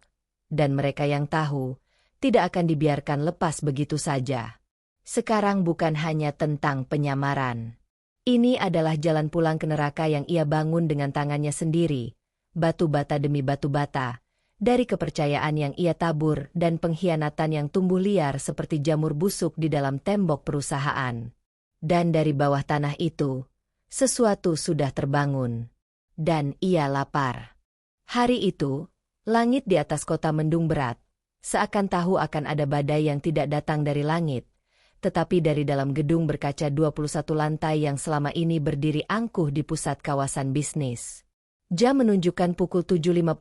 [SPEAKER 1] dan mereka yang tahu, tidak akan dibiarkan lepas begitu saja. Sekarang bukan hanya tentang penyamaran. Ini adalah jalan pulang ke neraka yang ia bangun dengan tangannya sendiri, batu bata demi batu bata, dari kepercayaan yang ia tabur dan pengkhianatan yang tumbuh liar seperti jamur busuk di dalam tembok perusahaan. Dan dari bawah tanah itu, sesuatu sudah terbangun. Dan ia lapar. Hari itu, langit di atas kota mendung berat, seakan tahu akan ada badai yang tidak datang dari langit, tetapi dari dalam gedung berkaca 21 lantai yang selama ini berdiri angkuh di pusat kawasan bisnis. Jam menunjukkan pukul 7.55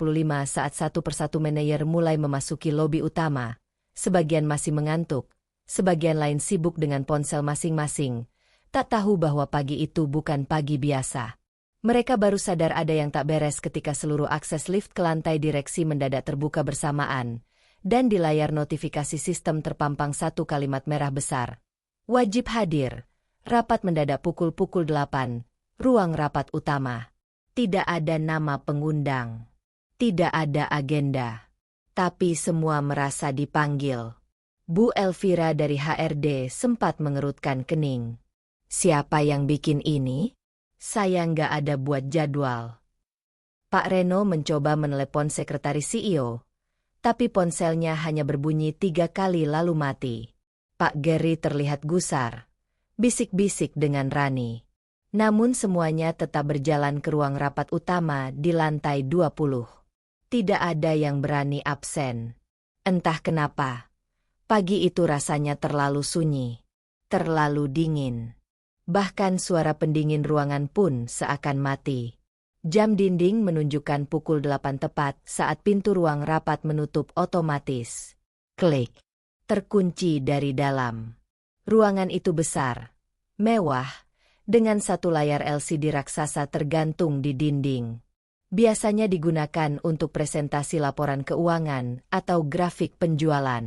[SPEAKER 1] saat satu persatu manajer mulai memasuki lobi utama. Sebagian masih mengantuk, sebagian lain sibuk dengan ponsel masing-masing, tak tahu bahwa pagi itu bukan pagi biasa. Mereka baru sadar ada yang tak beres ketika seluruh akses lift ke lantai direksi mendadak terbuka bersamaan, dan di layar notifikasi sistem terpampang satu kalimat merah besar. Wajib hadir. Rapat mendadak pukul 8, ruang rapat utama. Tidak ada nama pengundang. Tidak ada agenda. Tapi semua merasa dipanggil. Bu Elvira dari HRD sempat mengerutkan kening. Siapa yang bikin ini? Saya nggak ada buat jadwal. Pak Reno mencoba menelepon sekretaris CEO. Tapi ponselnya hanya berbunyi 3 kali lalu mati. Pak Gary terlihat gusar. Bisik-bisik dengan Rani. Namun semuanya tetap berjalan ke ruang rapat utama di lantai 20. Tidak ada yang berani absen. Entah kenapa. Pagi itu rasanya terlalu sunyi. Terlalu dingin. Bahkan suara pendingin ruangan pun seakan mati. Jam dinding menunjukkan pukul 8 tepat saat pintu ruang rapat menutup otomatis. Klik. Terkunci dari dalam. Ruangan itu besar. Mewah. Dengan satu layar LCD raksasa tergantung di dinding. Biasanya digunakan untuk presentasi laporan keuangan atau grafik penjualan.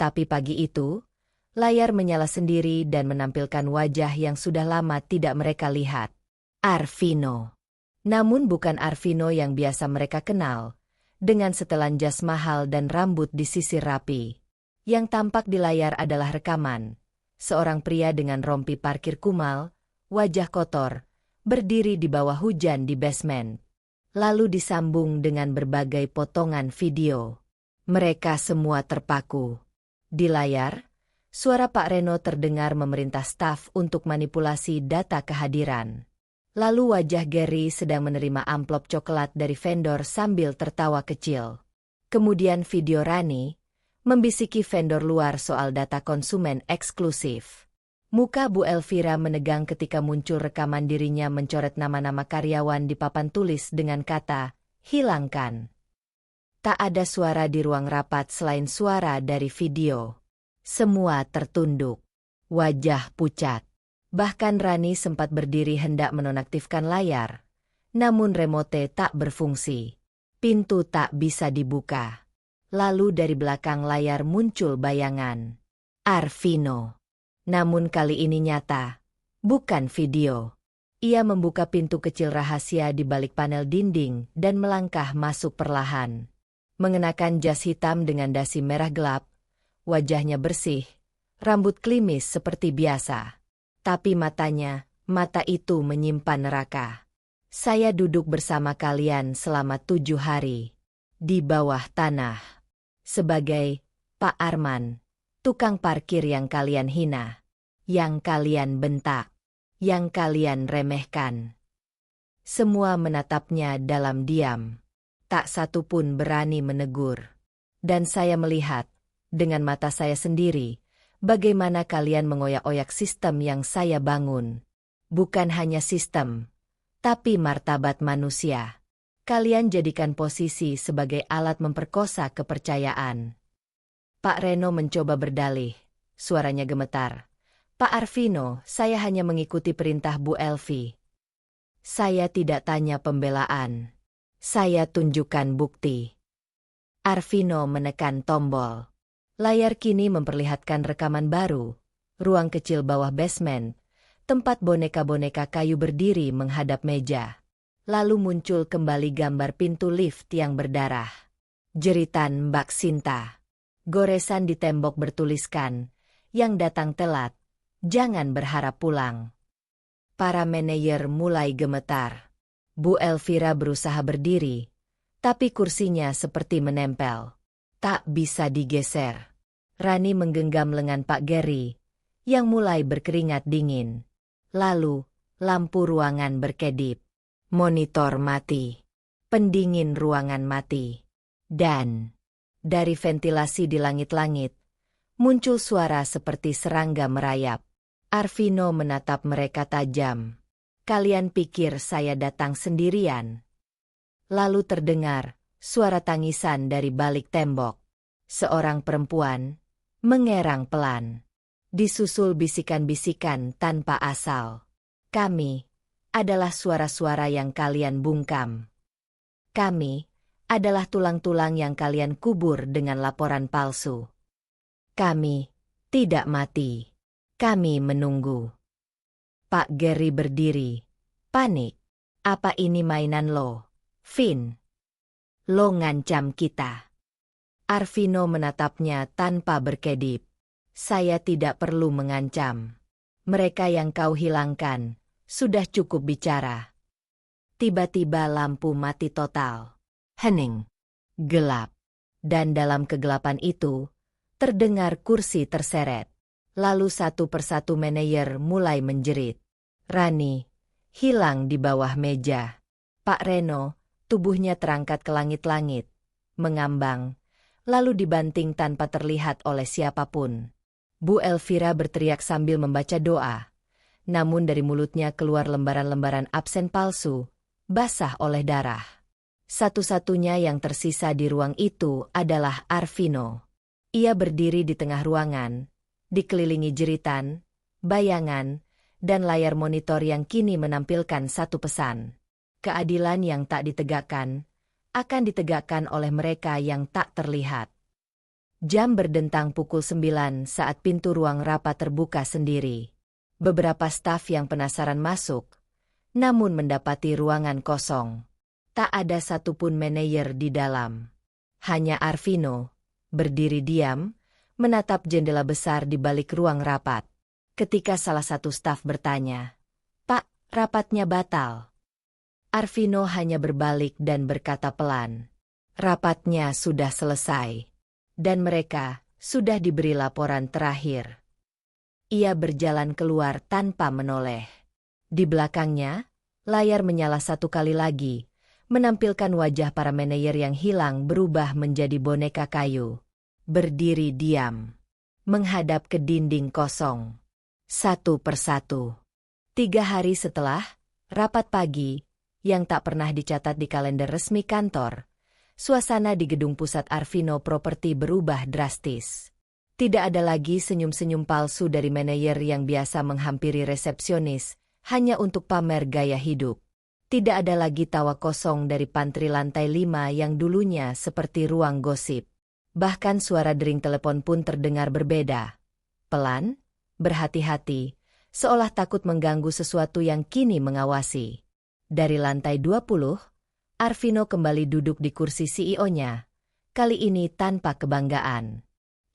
[SPEAKER 1] Tapi pagi itu, layar menyala sendiri dan menampilkan wajah yang sudah lama tidak mereka lihat. Arvino. Namun bukan Arvino yang biasa mereka kenal, dengan setelan jas mahal dan rambut disisir rapi. Yang tampak di layar adalah rekaman. Seorang pria dengan rompi parkir kumal, wajah kotor, berdiri di bawah hujan di basement. Lalu disambung dengan berbagai potongan video. Mereka semua terpaku. Di layar, suara Pak Reno terdengar memerintah staf untuk manipulasi data kehadiran. Lalu wajah Gary sedang menerima amplop coklat dari vendor sambil tertawa kecil. Kemudian video Rani, membisiki vendor luar soal data konsumen eksklusif. Muka Bu Elvira menegang ketika muncul rekaman dirinya mencoret nama-nama karyawan di papan tulis dengan kata, hilangkan. Tak ada suara di ruang rapat selain suara dari video. Semua tertunduk. Wajah pucat. Bahkan Rani sempat berdiri hendak menonaktifkan layar. Namun remote tak berfungsi. Pintu tak bisa dibuka. Lalu dari belakang layar muncul bayangan. Arvino. Namun kali ini nyata, bukan video. Ia membuka pintu kecil rahasia di balik panel dinding dan melangkah masuk perlahan. Mengenakan jas hitam dengan dasi merah gelap, wajahnya bersih, rambut klimis seperti biasa. Tapi matanya, mata itu menyimpan neraka. Saya duduk bersama kalian selama 7 hari. Di bawah tanah. Sebagai Pak Arman. Tukang parkir yang kalian hina, yang kalian bentak, yang kalian remehkan. Semua menatapnya dalam diam. Tak satu pun berani menegur. Dan saya melihat, dengan mata saya sendiri, bagaimana kalian mengoyak-oyak sistem yang saya bangun. Bukan hanya sistem, tapi martabat manusia. Kalian jadikan posisi sebagai alat memperkosa kepercayaan. Pak Reno mencoba berdalih, suaranya gemetar. Pak Arvino, saya hanya mengikuti perintah Bu Elvi. Saya tidak tanya pembelaan. Saya tunjukkan bukti. Arvino menekan tombol. Layar kini memperlihatkan rekaman baru, ruang kecil bawah basement, tempat boneka-boneka kayu berdiri menghadap meja. Lalu muncul kembali gambar pintu lift yang berdarah. Jeritan Mbak Sinta. Goresan di tembok bertuliskan, yang datang telat, jangan berharap pulang. Para manajer mulai gemetar. Bu Elvira berusaha berdiri, tapi kursinya seperti menempel. Tak bisa digeser. Rani menggenggam lengan Pak Gary, yang mulai berkeringat dingin. Lalu, lampu ruangan berkedip. Monitor mati. Pendingin ruangan mati. Dan, dari ventilasi di langit-langit, muncul suara seperti serangga merayap. Arvino menatap mereka tajam. Kalian pikir saya datang sendirian? Lalu terdengar suara tangisan dari balik tembok. Seorang perempuan mengerang pelan. Disusul bisikan-bisikan tanpa asal. Kami adalah suara-suara yang kalian bungkam. Kami adalah tulang-tulang yang kalian kubur dengan laporan palsu. Kami tidak mati. Kami menunggu. Pak Gary berdiri. Panik. Apa ini mainan lo, Vin? Lo ngancam kita. Arvino menatapnya tanpa berkedip. Saya tidak perlu mengancam. Mereka yang kau hilangkan, sudah cukup bicara. Tiba-tiba lampu mati total. Hening. Gelap. Dan dalam kegelapan itu, terdengar kursi terseret. Lalu satu persatu manajer mulai menjerit. Rani hilang di bawah meja. Pak Reno, tubuhnya terangkat ke langit-langit, mengambang, lalu dibanting tanpa terlihat oleh siapapun. Bu Elvira berteriak sambil membaca doa, namun dari mulutnya keluar lembaran-lembaran absen palsu, basah oleh darah. Satu-satunya yang tersisa di ruang itu adalah Arvino. Ia berdiri di tengah ruangan, dikelilingi jeritan, bayangan, dan layar monitor yang kini menampilkan satu pesan. Keadilan yang tak ditegakkan, akan ditegakkan oleh mereka yang tak terlihat. Jam berdentang pukul 9 saat pintu ruang rapat terbuka sendiri. Beberapa staf yang penasaran masuk, namun mendapati ruangan kosong. Tak ada satupun manajer di dalam. Hanya Arvino, berdiri diam, menatap jendela besar di balik ruang rapat. Ketika salah satu staf bertanya, "Pak, rapatnya batal." Arvino hanya berbalik dan berkata pelan, "Rapatnya sudah selesai. Dan mereka sudah diberi laporan terakhir." Ia berjalan keluar tanpa menoleh. Di belakangnya, layar menyala satu kali lagi, menampilkan wajah para manajer yang hilang berubah menjadi boneka kayu. Berdiri diam, menghadap ke dinding kosong. Satu persatu. 3 hari setelah rapat pagi, yang tak pernah dicatat di kalender resmi kantor, suasana di gedung pusat Arvino Property berubah drastis. Tidak ada lagi senyum-senyum palsu dari manajer yang biasa menghampiri resepsionis, hanya untuk pamer gaya hidup. Tidak ada lagi tawa kosong dari pantry lantai 5 yang dulunya seperti ruang gosip. Bahkan suara dering telepon pun terdengar berbeda. Pelan, berhati-hati, seolah takut mengganggu sesuatu yang kini mengawasi. Dari lantai 20, Arvino kembali duduk di kursi CEO-nya, kali ini tanpa kebanggaan.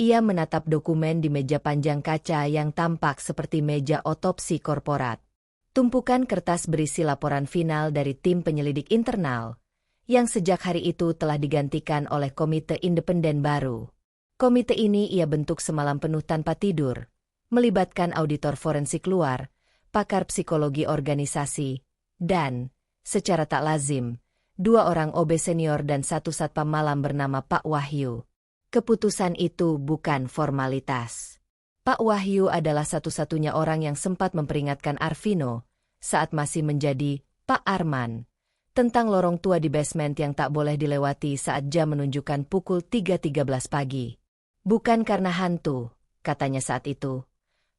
[SPEAKER 1] Ia menatap dokumen di meja panjang kaca yang tampak seperti meja otopsi korporat. Tumpukan kertas berisi laporan final dari tim penyelidik internal, yang sejak hari itu telah digantikan oleh komite independen baru. Komite ini ia bentuk semalam penuh tanpa tidur, melibatkan auditor forensik luar, pakar psikologi organisasi, dan, secara tak lazim, 2 orang OB senior dan 1 satpam malam bernama Pak Wahyu. Keputusan itu bukan formalitas. Pak Wahyu adalah satu-satunya orang yang sempat memperingatkan Arvino saat masih menjadi Pak Arman tentang lorong tua di basement yang tak boleh dilewati saat jam menunjukkan pukul 3.13 pagi. Bukan karena hantu, katanya saat itu,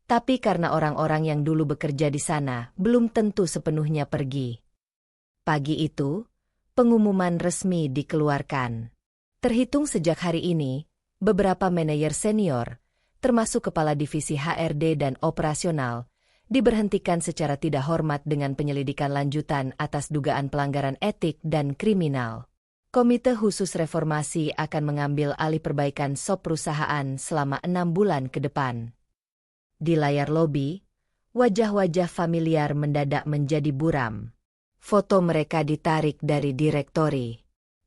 [SPEAKER 1] tapi karena orang-orang yang dulu bekerja di sana belum tentu sepenuhnya pergi. Pagi itu, pengumuman resmi dikeluarkan. Terhitung sejak hari ini, beberapa manajer senior, termasuk kepala divisi HRD dan operasional, diberhentikan secara tidak hormat dengan penyelidikan lanjutan atas dugaan pelanggaran etik dan kriminal. Komite Khusus Reformasi akan mengambil alih perbaikan SOP perusahaan selama 6 bulan ke depan. Di layar lobi, wajah-wajah familiar mendadak menjadi buram. Foto mereka ditarik dari direktori.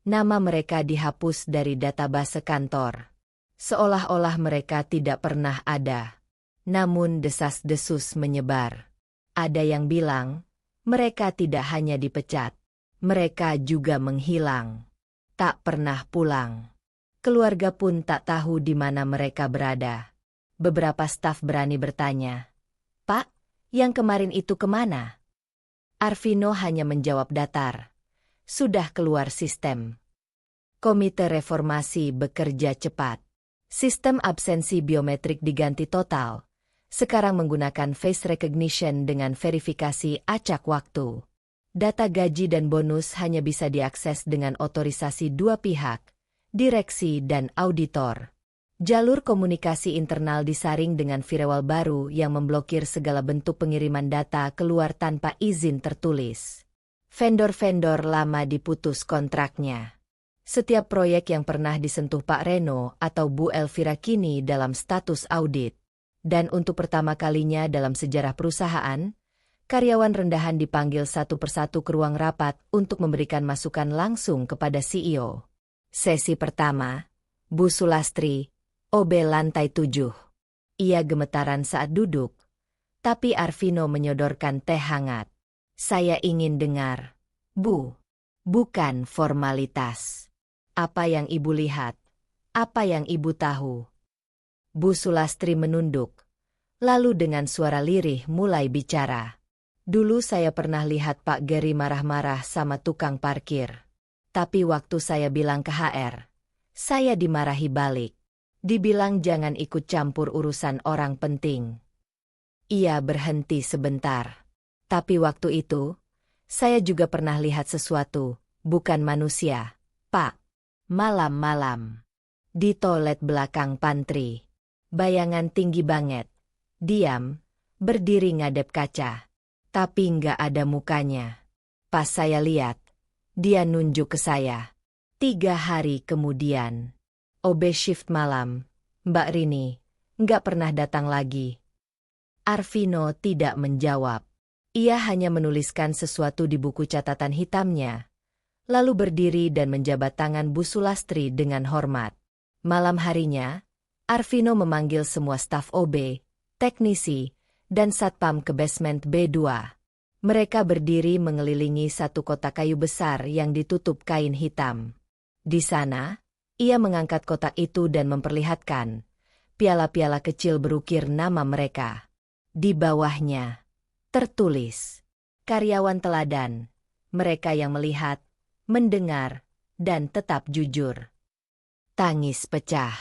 [SPEAKER 1] Nama mereka dihapus dari database kantor. Seolah-olah mereka tidak pernah ada. Namun desas-desus menyebar. Ada yang bilang, mereka tidak hanya dipecat, mereka juga menghilang. Tak pernah pulang. Keluarga pun tak tahu di mana mereka berada. Beberapa staf berani bertanya, "Pak, yang kemarin itu kemana?" Arvino hanya menjawab datar, "Sudah keluar sistem." Komite Reformasi bekerja cepat. Sistem absensi biometrik diganti total. Sekarang menggunakan face recognition dengan verifikasi acak waktu. Data gaji dan bonus hanya bisa diakses dengan otorisasi dua pihak, direksi dan auditor. Jalur komunikasi internal disaring dengan firewall baru yang memblokir segala bentuk pengiriman data keluar tanpa izin tertulis. Vendor-vendor lama diputus kontraknya. Setiap proyek yang pernah disentuh Pak Reno atau Bu Elvira kini dalam status audit. Dan untuk pertama kalinya dalam sejarah perusahaan, karyawan rendahan dipanggil satu persatu ke ruang rapat untuk memberikan masukan langsung kepada CEO. Sesi pertama, Bu Sulastri, OB lantai 7. Ia gemetaran saat duduk, tapi Arvino menyodorkan teh hangat. "Saya ingin dengar, Bu. Bukan formalitas. Apa yang Ibu lihat? Apa yang Ibu tahu?" Bu Sulastri menunduk, lalu dengan suara lirih mulai bicara. "Dulu saya pernah lihat Pak Gary marah-marah sama tukang parkir. Tapi waktu saya bilang ke HR, saya dimarahi balik. Dibilang jangan ikut campur urusan orang penting." Ia berhenti sebentar. "Tapi waktu itu, saya juga pernah lihat sesuatu, bukan manusia, Pak. Malam-malam. Di toilet belakang pantry. Bayangan tinggi banget. Diam, berdiri ngadep kaca. Tapi nggak ada mukanya. Pas saya lihat, dia nunjuk ke saya. 3 hari kemudian. OB shift malam, Mbak Rini, nggak pernah datang lagi." Arvino tidak menjawab. Ia hanya menuliskan sesuatu di buku catatan hitamnya, lalu berdiri dan menjabat tangan Bu Sulastri dengan hormat. Malam harinya, Arvino memanggil semua staf OB, teknisi, dan satpam ke basement B2. Mereka berdiri mengelilingi satu kotak kayu besar yang ditutup kain hitam. Di sana, ia mengangkat kotak itu dan memperlihatkan piala-piala kecil berukir nama mereka. Di bawahnya, tertulis, "Karyawan teladan, mereka yang melihat, mendengar, dan tetap jujur." Tangis pecah.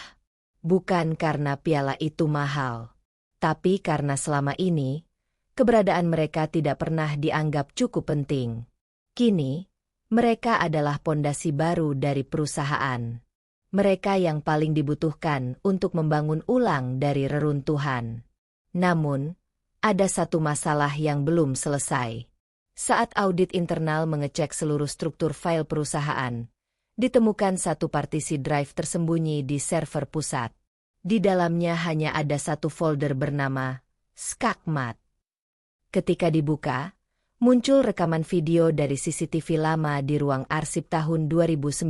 [SPEAKER 1] Bukan karena piala itu mahal, tapi karena selama ini, keberadaan mereka tidak pernah dianggap cukup penting. Kini, mereka adalah pondasi baru dari perusahaan. Mereka yang paling dibutuhkan untuk membangun ulang dari reruntuhan. Namun, ada satu masalah yang belum selesai. Saat audit internal mengecek seluruh struktur file perusahaan, ditemukan satu partisi drive tersembunyi di server pusat. Di dalamnya hanya ada satu folder bernama Skakmat. Ketika dibuka, muncul rekaman video dari CCTV lama di ruang arsip tahun 2019.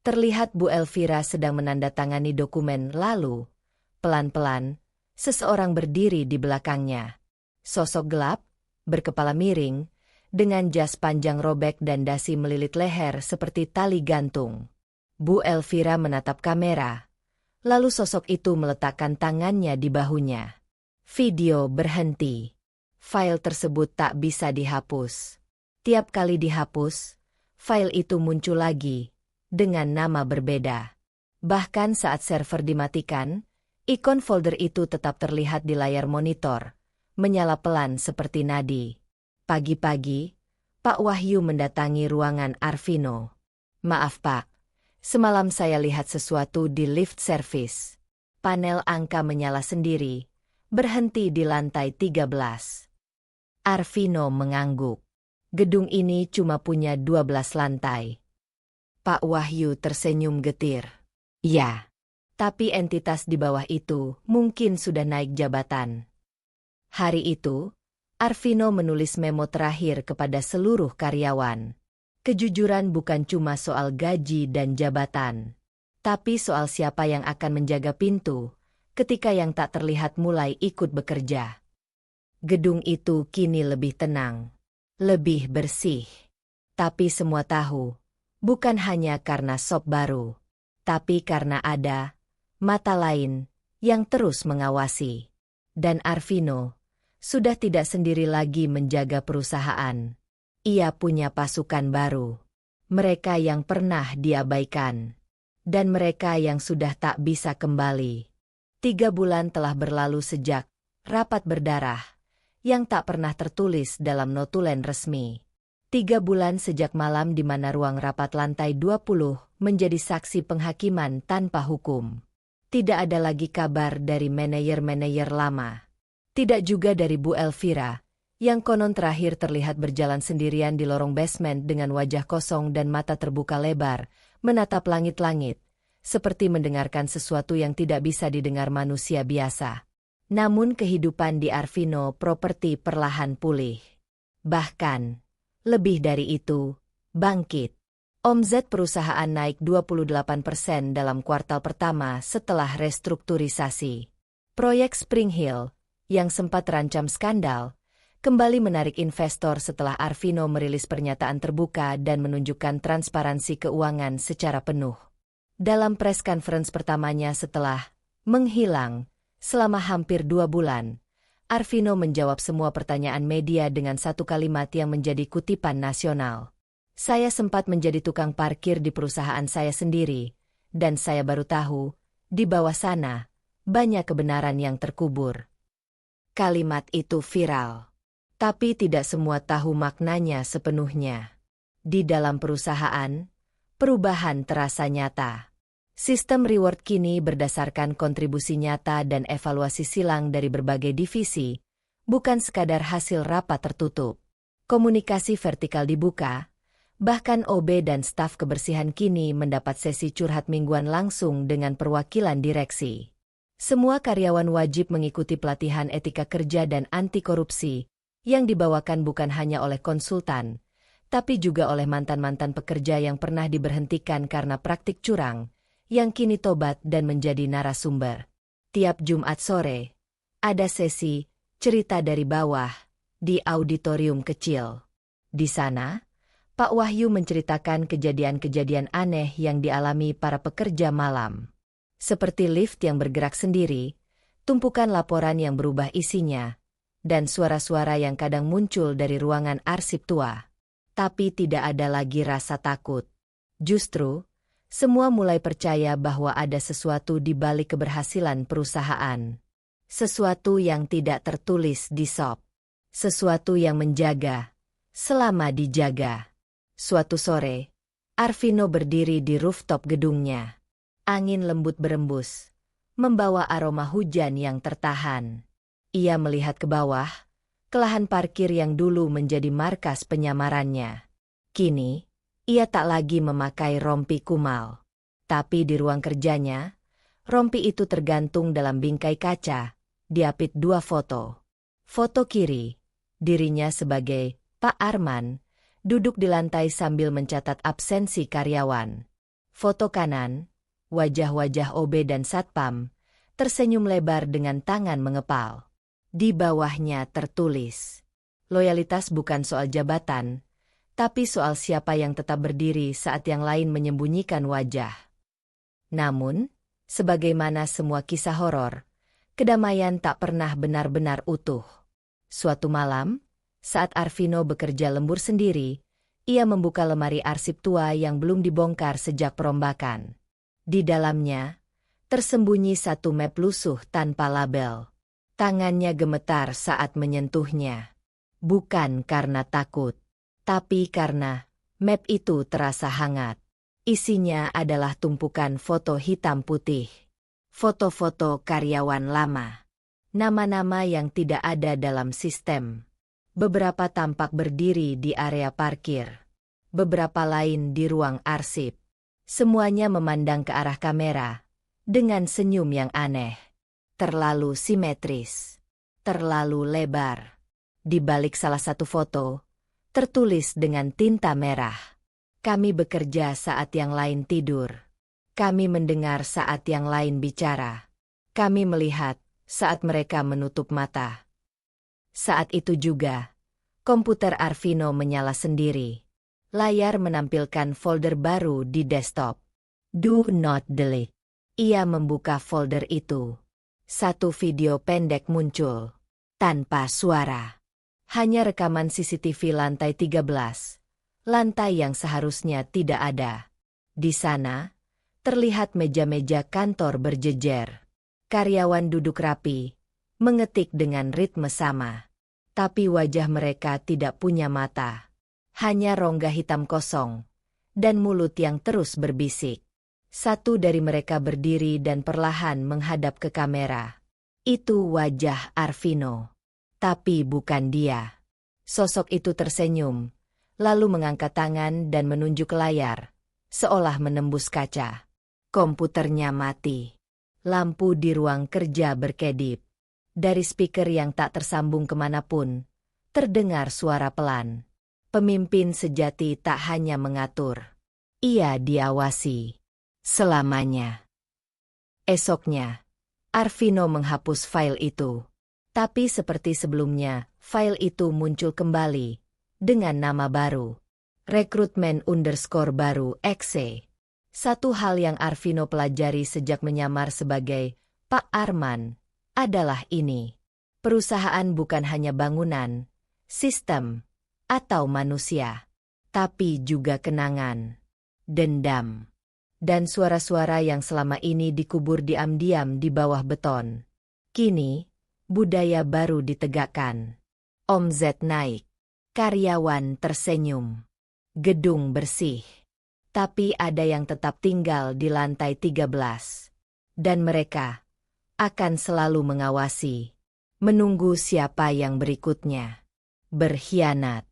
[SPEAKER 1] Terlihat Bu Elvira sedang menandatangani dokumen lalu, pelan-pelan, seseorang berdiri di belakangnya. Sosok gelap, berkepala miring, dengan jas panjang robek dan dasi melilit leher seperti tali gantung. Bu Elvira menatap kamera. Lalu sosok itu meletakkan tangannya di bahunya. Video berhenti. File tersebut tak bisa dihapus. Tiap kali dihapus, file itu muncul lagi, dengan nama berbeda. Bahkan saat server dimatikan, ikon folder itu tetap terlihat di layar monitor, menyala pelan seperti nadi. Pagi-pagi, Pak Wahyu mendatangi ruangan Arvino. Maaf Pak, semalam saya lihat sesuatu di lift service. Panel angka menyala sendiri, berhenti di lantai 13. Arvino mengangguk. Gedung ini cuma punya 12 lantai. Pak Wahyu tersenyum getir. Ya, tapi entitas di bawah itu mungkin sudah naik jabatan. Hari itu, Arvino menulis memo terakhir kepada seluruh karyawan. Kejujuran bukan cuma soal gaji dan jabatan, tapi soal siapa yang akan menjaga pintu ketika yang tak terlihat mulai ikut bekerja. Gedung itu kini lebih tenang, lebih bersih. Tapi semua tahu, bukan hanya karena sop baru, tapi karena ada mata lain yang terus mengawasi. Dan Arvino sudah tidak sendiri lagi menjaga perusahaan. Ia punya pasukan baru. Mereka yang pernah diabaikan. Dan mereka yang sudah tak bisa kembali. 3 bulan telah berlalu sejak rapat berdarah yang tak pernah tertulis dalam notulen resmi. 3 bulan sejak malam di mana ruang rapat lantai 20 menjadi saksi penghakiman tanpa hukum. Tidak ada lagi kabar dari manajer-manajer lama. Tidak juga dari Bu Elvira, yang konon terakhir terlihat berjalan sendirian di lorong basement dengan wajah kosong dan mata terbuka lebar, menatap langit-langit, seperti mendengarkan sesuatu yang tidak bisa didengar manusia biasa. Namun kehidupan di Arvino Property perlahan pulih. Bahkan, lebih dari itu, bangkit. Omzet perusahaan naik 28% dalam kuartal pertama setelah restrukturisasi. Proyek Spring Hill, yang sempat terancam skandal, kembali menarik investor setelah Arvino merilis pernyataan terbuka dan menunjukkan transparansi keuangan secara penuh. Dalam press conference pertamanya setelah menghilang selama hampir 2 bulan, Arvino menjawab semua pertanyaan media dengan satu kalimat yang menjadi kutipan nasional. Saya sempat menjadi tukang parkir di perusahaan saya sendiri, dan saya baru tahu, di bawah sana, banyak kebenaran yang terkubur. Kalimat itu viral. Tapi tidak semua tahu maknanya sepenuhnya. Di dalam perusahaan, perubahan terasa nyata. Sistem reward kini berdasarkan kontribusi nyata dan evaluasi silang dari berbagai divisi, bukan sekadar hasil rapat tertutup. Komunikasi vertikal dibuka, bahkan OB dan staf kebersihan kini mendapat sesi curhat mingguan langsung dengan perwakilan direksi. Semua karyawan wajib mengikuti pelatihan etika kerja dan anti korupsi, yang dibawakan bukan hanya oleh konsultan, tapi juga oleh mantan-mantan pekerja yang pernah diberhentikan karena praktik curang, yang kini tobat dan menjadi narasumber. Tiap Jumat sore, ada sesi cerita dari bawah di auditorium kecil. Di sana, Pak Wahyu menceritakan kejadian-kejadian aneh yang dialami para pekerja malam. Seperti lift yang bergerak sendiri, tumpukan laporan yang berubah isinya, dan suara-suara yang kadang muncul dari ruangan arsip tua. Tapi tidak ada lagi rasa takut. Justru, semua mulai percaya bahwa ada sesuatu di balik keberhasilan perusahaan. Sesuatu yang tidak tertulis di SOP. Sesuatu yang menjaga, selama dijaga. Suatu sore, Arvino berdiri di rooftop gedungnya. Angin lembut berembus, membawa aroma hujan yang tertahan. Ia melihat ke bawah, ke lahan parkir yang dulu menjadi markas penyamarannya. Kini, ia tak lagi memakai rompi kumal. Tapi di ruang kerjanya, rompi itu tergantung dalam bingkai kaca, diapit 2 foto. Foto kiri, dirinya sebagai Pak Arman, duduk di lantai sambil mencatat absensi karyawan. Foto kanan, wajah-wajah OB dan Satpam, tersenyum lebar dengan tangan mengepal. Di bawahnya tertulis, loyalitas bukan soal jabatan, tapi soal siapa yang tetap berdiri saat yang lain menyembunyikan wajah. Namun, sebagaimana semua kisah horor, kedamaian tak pernah benar-benar utuh. Suatu malam, saat Arvino bekerja lembur sendiri, ia membuka lemari arsip tua yang belum dibongkar sejak perombakan. Di dalamnya, tersembunyi satu map lusuh tanpa label. Tangannya gemetar saat menyentuhnya. Bukan karena takut, tapi karena map itu terasa hangat. Isinya adalah tumpukan foto hitam putih. Foto-foto karyawan lama. Nama-nama yang tidak ada dalam sistem. Beberapa tampak berdiri di area parkir. Beberapa lain di ruang arsip. Semuanya memandang ke arah kamera, dengan senyum yang aneh. Terlalu simetris. Terlalu lebar. Di balik salah satu foto, tertulis dengan tinta merah. Kami bekerja saat yang lain tidur. Kami mendengar saat yang lain bicara. Kami melihat saat mereka menutup mata. Saat itu juga, komputer Arvino menyala sendiri. Layar menampilkan folder baru di desktop. Do not delete. Ia membuka folder itu. Satu video pendek muncul. Tanpa suara. Hanya rekaman CCTV lantai 13. Lantai yang seharusnya tidak ada. Di sana, terlihat meja-meja kantor berjejer. Karyawan duduk rapi, mengetik dengan ritme sama. Tapi wajah mereka tidak punya mata. Hanya rongga hitam kosong, dan mulut yang terus berbisik. Satu dari mereka berdiri dan perlahan menghadap ke kamera. Itu wajah Arvino. Tapi bukan dia. Sosok itu tersenyum, lalu mengangkat tangan dan menunjuk ke layar, seolah menembus kaca. Komputernya mati. Lampu di ruang kerja berkedip. Dari speaker yang tak tersambung kemanapun, terdengar suara pelan. Pemimpin sejati tak hanya mengatur. Ia diawasi. Selamanya. Esoknya, Arvino menghapus file itu. Tapi seperti sebelumnya, file itu muncul kembali, dengan nama baru. Rekrutmen_baru.exe. Satu hal yang Arvino pelajari sejak menyamar sebagai Pak Arman, adalah ini. Perusahaan bukan hanya bangunan, sistem, atau manusia, tapi juga kenangan, dendam, dan suara-suara yang selama ini dikubur diam-diam di bawah beton. Kini, budaya baru ditegakkan. Omzet naik. Karyawan tersenyum. Gedung bersih. Tapi ada yang tetap tinggal di lantai 13. Dan mereka akan selalu mengawasi. Menunggu siapa yang berikutnya. Berkhianat.